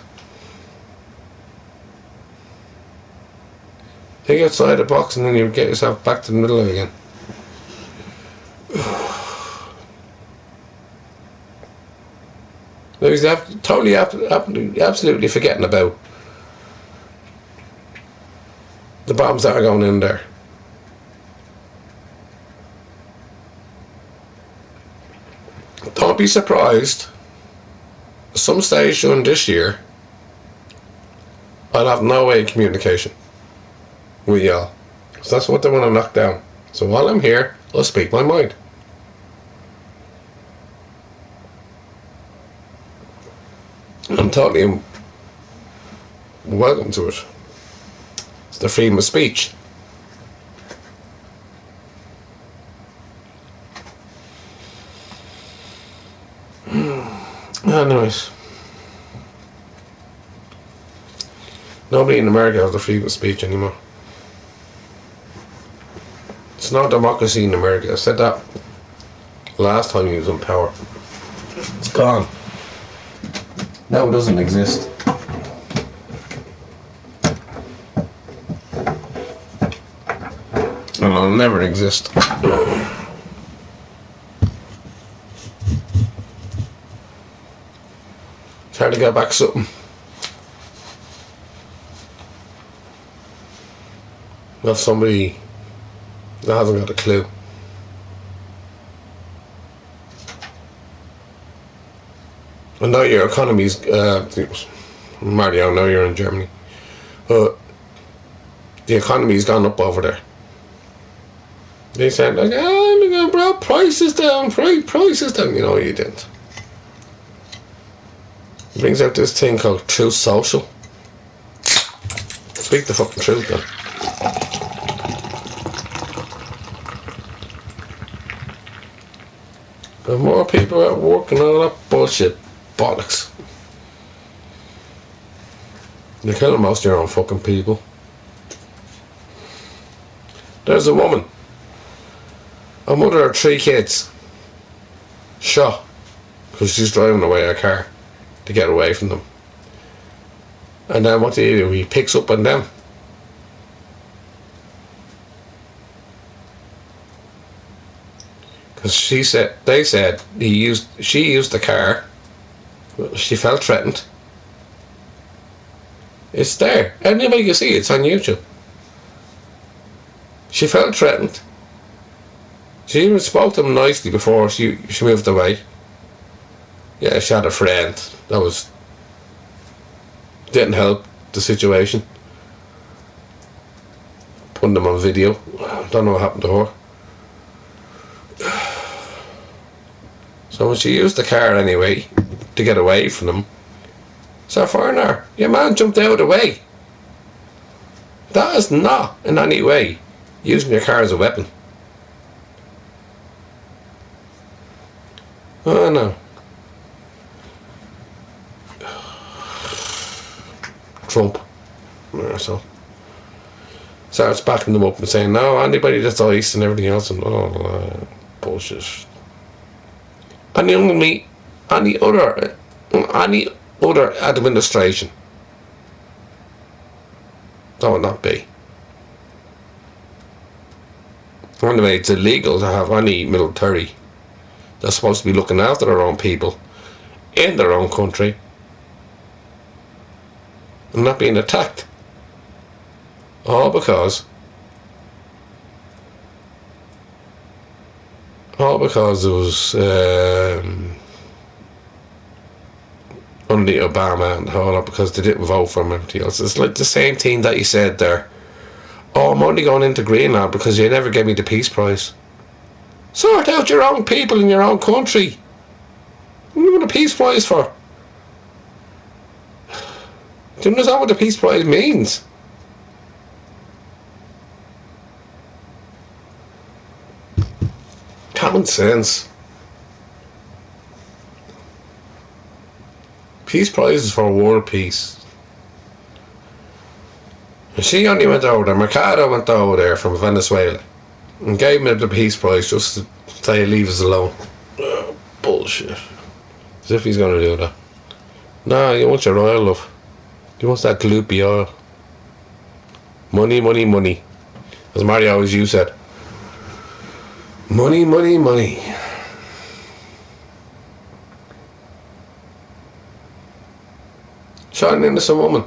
S1: Think outside the box and then you get yourself back to the middle of it again. He's totally, absolutely forgetting about the bombs that are going in there. Don't be surprised. At some stage during this year, I'll have no way of communication with y'all. So that's what they want to knock down. So while I'm here, I'll speak my mind. I'm totally welcome to it. It's the freedom of speech. Anyways, nobody in America has the freedom of speech anymore. It's not democracy in America. I said that last time he was in power. It's gone. Now it doesn't exist. And it'll never exist. Try to get back something. Not somebody that hasn't got a clue. I know your economy's, Mario, I know you're in Germany, but the economy's gone up over there. They said, like, oh, look at bro, prices down, prices down. You know, you didn't. It brings out this thing called Truth Social. Speak the fucking truth, then. There are more people at work and all that bullshit. Bollocks. You're killing most of your own fucking people. There's a woman, a mother of 3 kids, shot because she's driving away her car to get away from them. And then what do? He picks up on them. Because she said, they said she used the car. She felt threatened. It's there. Anybody can see it. It's on YouTube. She felt threatened. She even spoke to him nicely before she moved away. Yeah, she had a friend that was didn't help the situation. Putting them on video. Don't know what happened to her. So when she used the car anyway to get away from them, so foreigner, your man jumped out of the way. That is not in any way using your car as a weapon. Oh no. Trump. So starts backing them up and saying, no, anybody that's iced and everything else, and bullshit. Any other administration, that would not be. Anyway, it's illegal to have any military that's supposed to be looking after their own people in their own country and not being attacked. All because it was under Obama and all that, because they didn't vote for him and everything else. It's like the same thing that you said there. Oh, I'm only going into Greenland because you never gave me the Peace Prize. Sort out your own people in your own country. What do you want a Peace Prize for? Do you understand what the Peace Prize means? Common sense. Peace Prize is for world peace. And she only went over there. Mercado went over there from Venezuela and gave me the Peace Prize just to say leave us alone. Bullshit. As if he's going to do that. Nah, he wants your oil, love. He wants that gloopy oil. Money, money, money. As Mario, as you said. Money, money, money. Shot an innocent woman.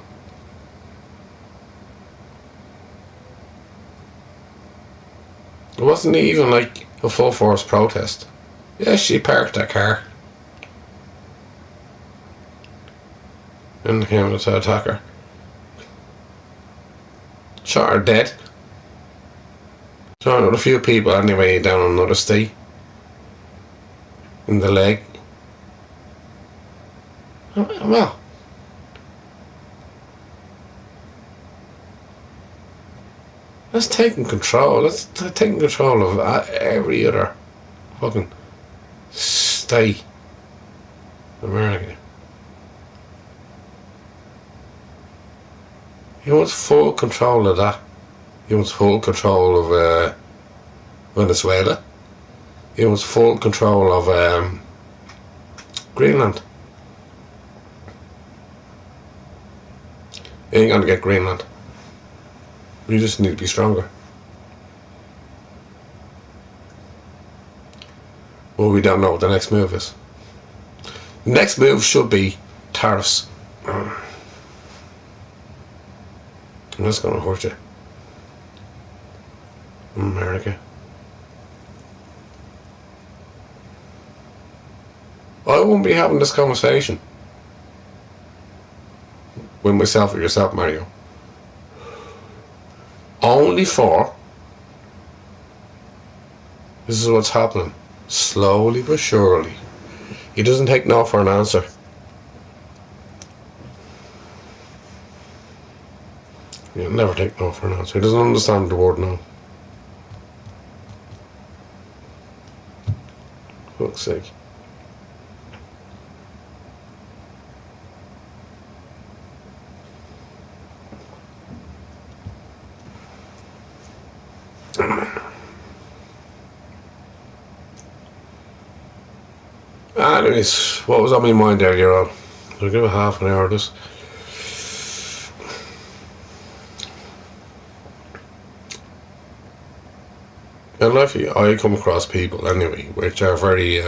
S1: It wasn't even like a full force protest. Yes, she parked that car and came to attack her. Shot her dead. Shot a few people anyway down in another state. In the leg. Well, that's taking control. That's taking control of every other fucking state in America. He wants full control of that. He wants full control of Venezuela. He wants full control of Greenland. He ain't gonna get Greenland. We just need to be stronger. Well, we don't know what the next move is. The next move should be tariffs. And that's going to hurt you. America. I won't be having this conversation with myself or yourself, Mario. Only for this is what's happening. Slowly but surely. He doesn't take no for an answer. He'll never take no for an answer. He doesn't understand the word no. For fuck's sake. Anyways, what was on my mind earlier on? I'll give it half an hour of this. In life, I come across people anyway, which are very,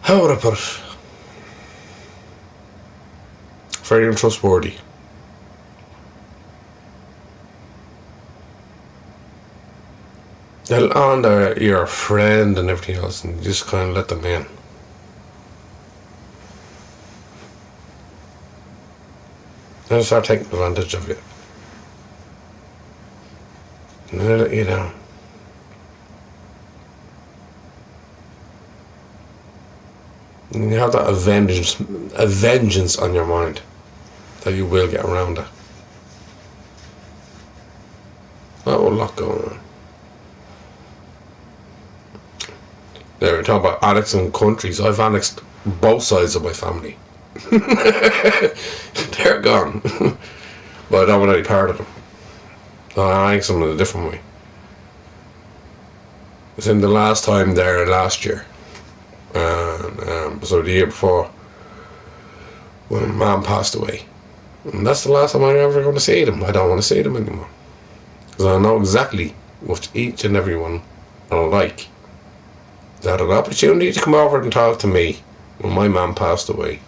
S1: how would I put it? Very untrustworthy. They'll honor your friend and everything else, and you just kind of let them in. Then they start taking advantage of you. And they let you down. And you have that a vengeance on your mind that you will get around it. That a lot going on. There, we talk about addicts in countries. I've annexed both sides of my family. They're gone. But I don't want any part of them. I annexed them in a different way. It was in the last time there last year. And so the year before, when Mom passed away. And that's the last time I'm ever going to see them. I don't want to see them anymore. Because I know exactly what each and every one are like. They had an opportunity to come over and talk to me when my mum passed away.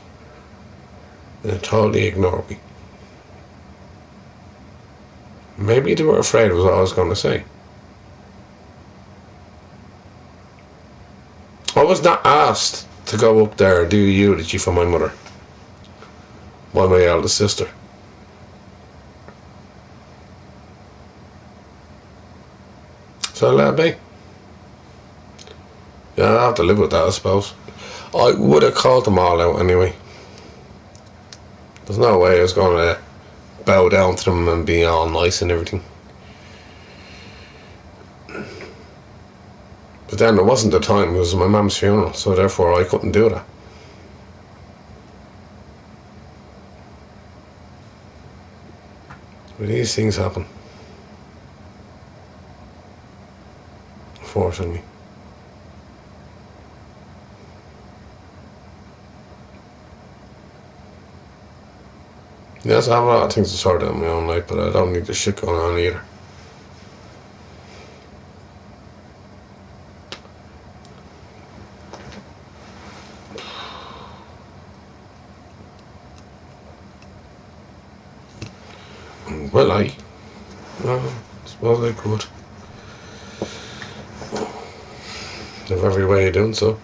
S1: They totally ignored me. Maybe they were afraid of what I was going to say. I was not asked to go up there and do the eulogy for my mother by my eldest sister. So let it be. Yeah, I have to live with that, I suppose. I would have called them all out anyway. There's no way I was going to bow down to them and be all nice and everything. But then it wasn't the time, it was my mum's funeral, so therefore I couldn't do that. But these things happen. Unfortunately. Yes, I have a lot of things to sort out in my own life, but I don't need this shit going on either. Well, I suppose I could. Have every way of doing so.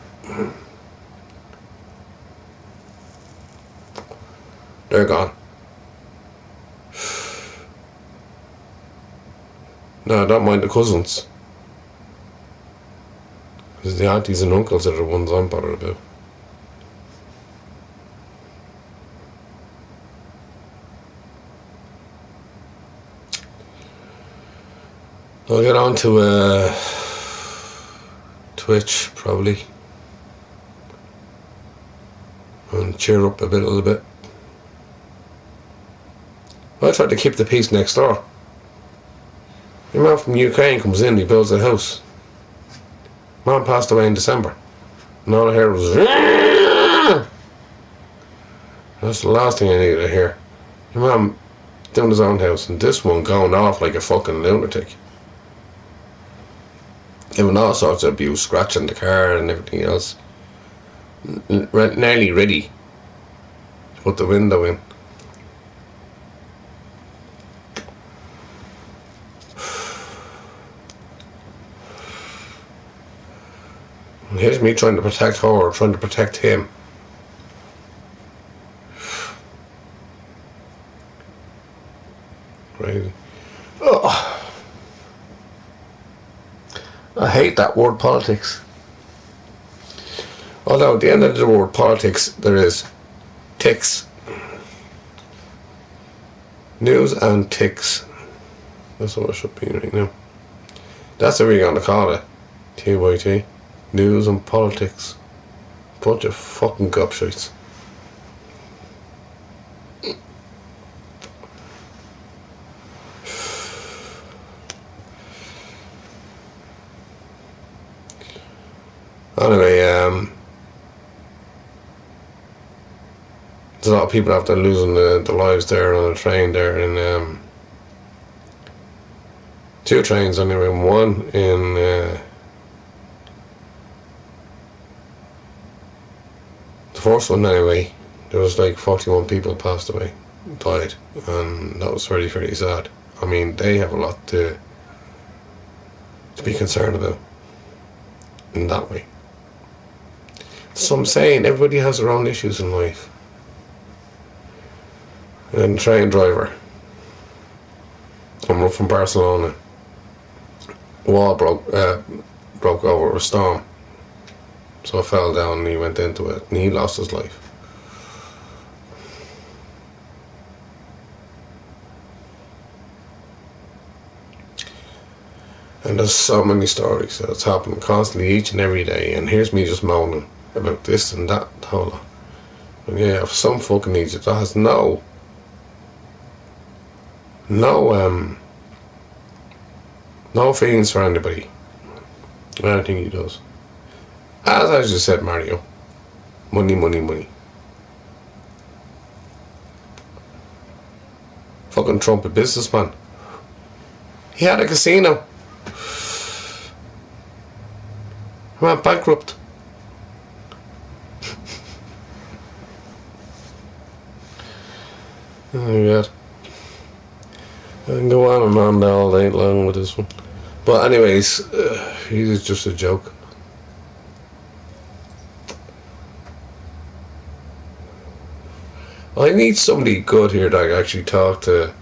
S1: They're gone. No, I don't mind the cousins. Because the aunties and uncles are the ones I'm bothered about. I'll get on to Twitch probably and cheer up a little bit. I tried to keep the peace next door. Your man from Ukraine comes in, he builds a house. Mom passed away in December, and all I heard was that's the last thing I needed to hear. Your mom doing his own house, and this one going off like a fucking lunatic. Giving all sorts of abuse, scratching the car and everything else. Nearly ready to put the window in. And here's me trying to protect her, or trying to protect him. Crazy. Oh. I hate that word politics. Although at the end of the word politics there is ticks. News and ticks. That's what it should be right now. That's what we're going to call it. TYT. News and politics. Bunch of fucking gobshites. Anyway, there's a lot of people after losing their lives there on a train there in two trains anyway. One in the first one anyway, there was like 41 people passed away, died, and that was very, very sad. I mean, they have a lot to be concerned about in that way. So I'm saying everybody has their own issues in life. and train driver coming up from Barcelona. Wall broke over a storm, so it fell down and he went into it and he lost his life. And there's so many stories that's happening constantly each and every day, and here's me just moaning about this and that and whole lot. And yeah, for some fucking idiot that has no feelings for anybody. I don't think he does. As I just said, Mario. Money, money, money. Fucking Trump, a businessman. He had a casino. He went bankrupt. Oh my god. I can go on and on all night long with this one. But anyways, he's just a joke. I need somebody good here that I can actually talk to.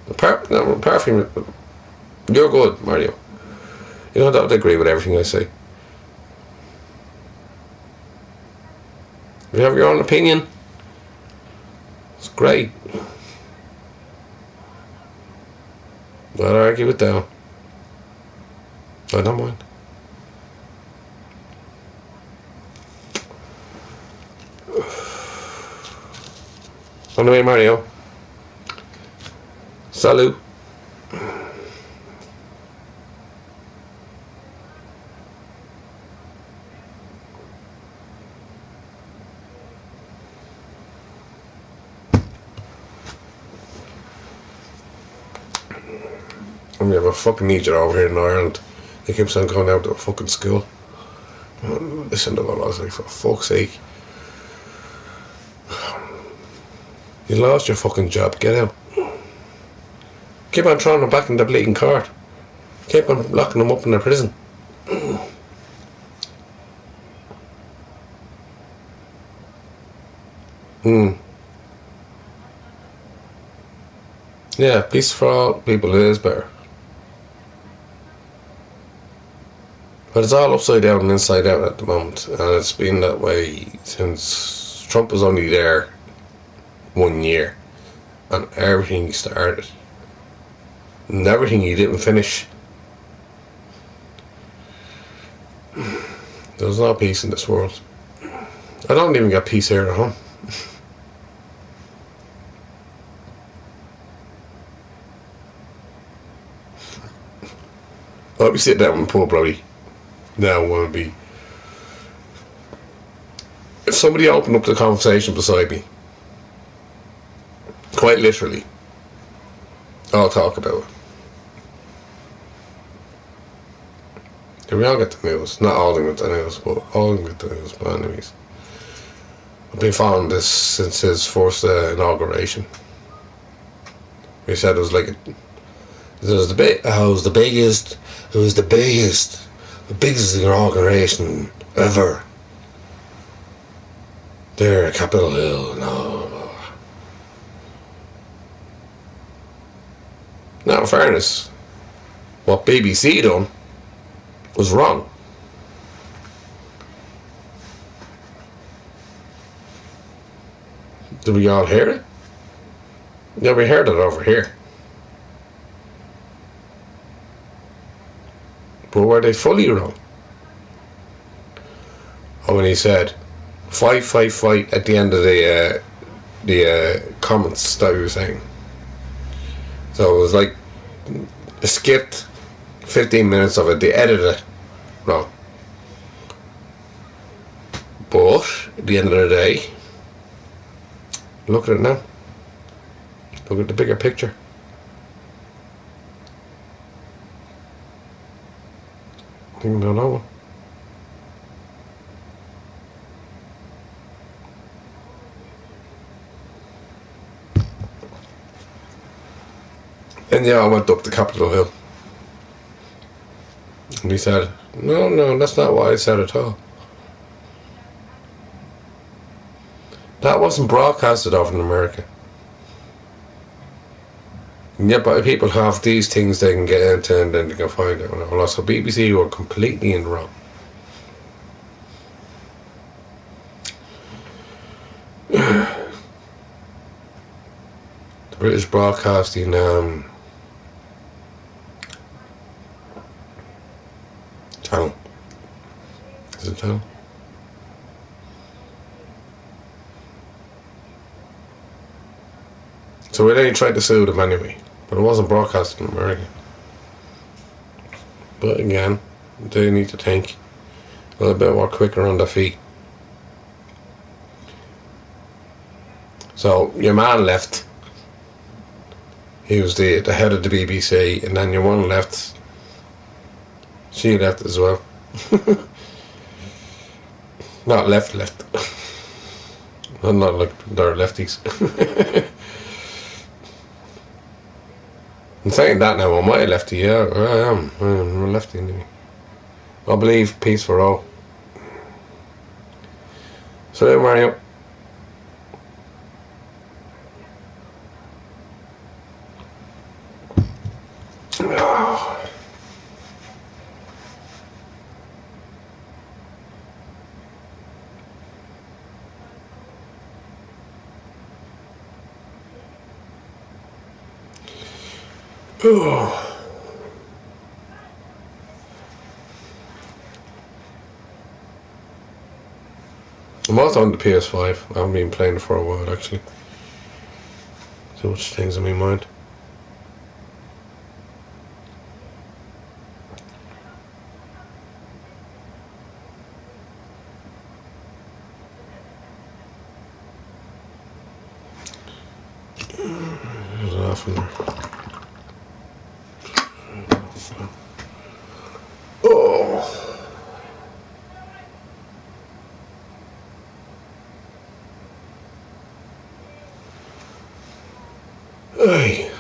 S1: Apart from it, you're good, Mario. You don't have to agree with everything I say. You have your own opinion. It's great. I'll argue it down. I don't mind. Anyway, Mario. Salut. And we have a fucking idiot over here in Ireland. They keep on going out to a fucking school. Listen to what I was like, for fuck's sake. You lost your fucking job, get out. Keep on throwing them back in the bleeding court. Keep on locking them up in the prison. Yeah, peace for all people, it is better. But it's all upside down and inside out at the moment, and it's been that way since Trump was only there 1 year, and everything he started, and everything he didn't finish. There's no peace in this world. I don't even get peace here at home. I'll be sitting down in the pub probably now. Want to be, if somebody opened up the conversation beside me, quite literally, I'll talk about it. We all get the news, not all of them get the news, but all of them get the news. But anyways, I've been following this since his first inauguration. He said it was like it was the biggest inauguration ever there at Capitol Hill. No. Now, in fairness, what BBC done was wrong. Did we all hear it? Yeah, we heard it over here. But were they fully wrong? Or when he said, fight at the end of the comments that he was saying. So it was like, they skipped 15 minutes of it, they edited it wrong. But at the end of the day, look at it now. Look at the bigger picture. I think I know one. And yeah, I went up to Capitol Hill. And he said, no, that's not what I said at all. That wasn't broadcasted over in America. Yeah, but if people have these things they can get into and then they can find out. And also, BBC were completely in the wrong. The British Broadcasting channel. Is it channel? So they tried to sue them anyway, but it wasn't broadcasting in America. But again, they need to think a little bit more quicker on their feet. So your man left. He was the head of the BBC, and then your one left. She left as well. Not left. Not like they're lefties. I'm saying that now, am I a lefty? Yeah, I am. I'm a lefty anyway. I believe peace for all. So, Mario. I'm also on the PS5. I haven't been playing it for a while, actually. Too much things in my mind. There's an off in there. Oh. Hey.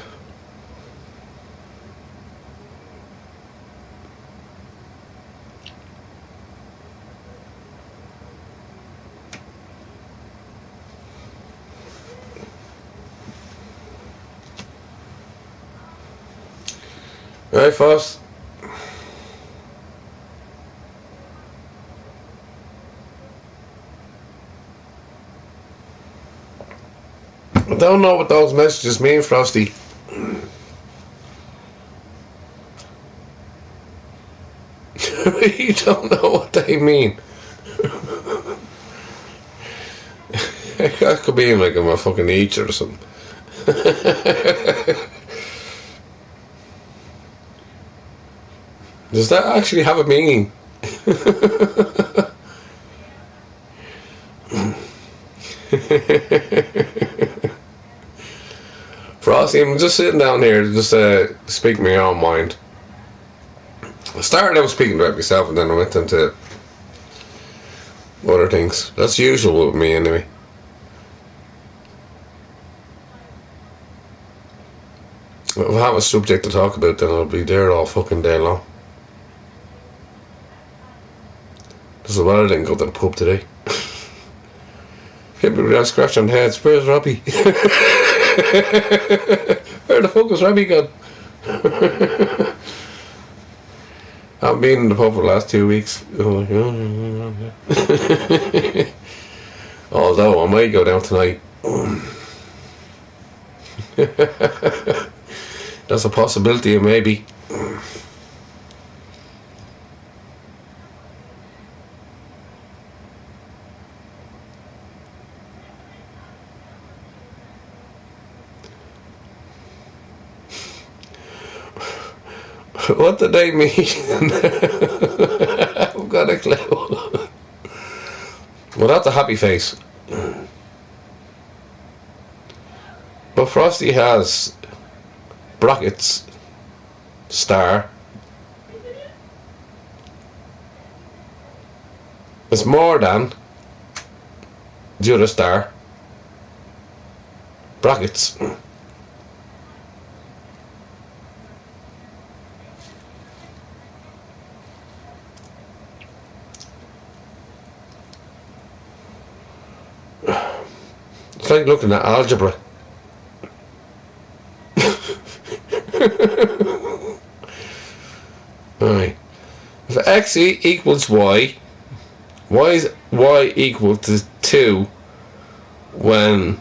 S1: Hey, Foss. I don't know what those messages mean, Frosty. You don't know what they mean. That could be like I'm a fucking teacher or something. Does that actually have a meaning? Frosty, I'm just sitting down here to just speak my own mind. I started out speaking about myself and then I went into other things. That's usual with me anyway. If I have a subject to talk about, then I'll be there all fucking day long. This is why I didn't go to the pub today. Hit me with that scratch on the head. Where's Robbie? Where the fuck is Robbie gone? I've been in the pub for the last 2 weeks. Although I might go down tonight. That's a possibility, maybe. What did they mean? I've got a clue. Well, that's a happy face. But Frosty has brackets, star. It's more than the other star. Brackets. It's like looking at algebra. Alright. If x equals y, why is y equal to 2 when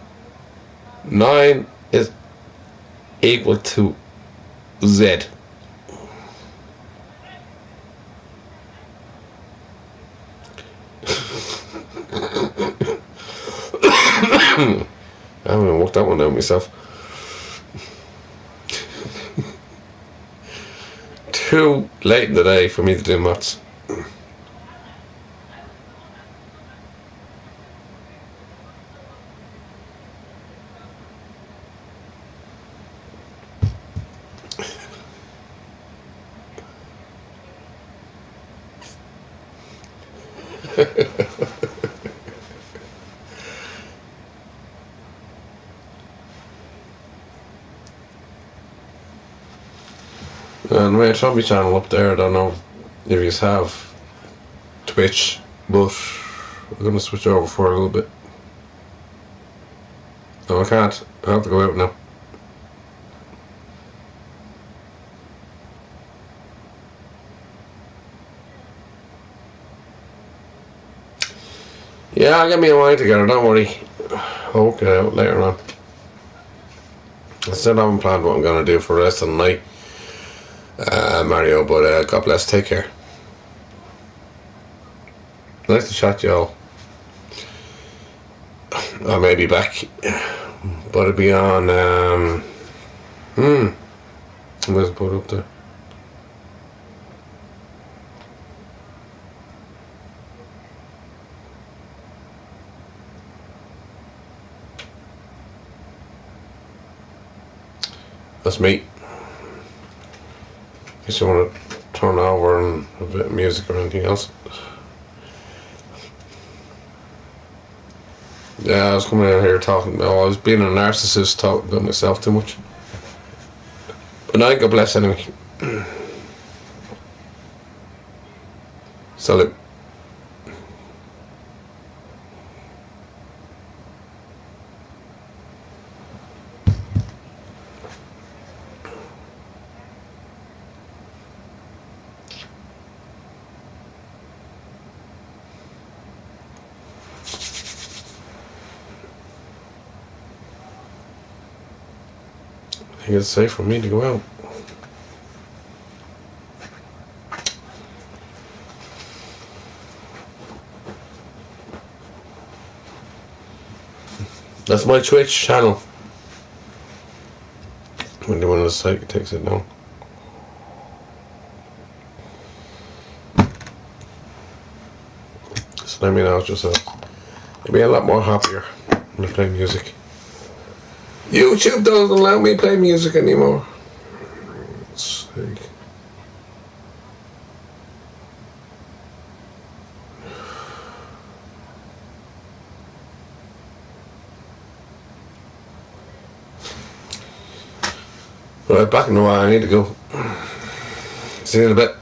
S1: 9 is equal to z? I haven't even worked that one out myself. Too late in the day for me to do maths. And my Trumpy channel up there, I don't know if you have Twitch, but I'm going to switch over for a little bit. No, I can't. I have to go out now. Yeah, I'll get me a wine together, don't worry. I'll work it out later on. I still haven't planned what I'm going to do for the rest of the night, Mario, but God bless, take care. Nice to chat to y'all. I may be back, but it'll be on, where's it put up there? That's me. In case you want to turn over and a bit of music or anything else. Yeah, I was coming out here talking. I was being a narcissist, talking about myself too much. But now, God bless anyway. Salute. I think it's safe for me to go out. That's my Twitch channel. When the one on the site takes it down. So let me know, just I'll be a lot more happier when I play music. YouTube doesn't allow me to play music anymore. Let's see. Right, back in a while, I need to go. See you in a bit.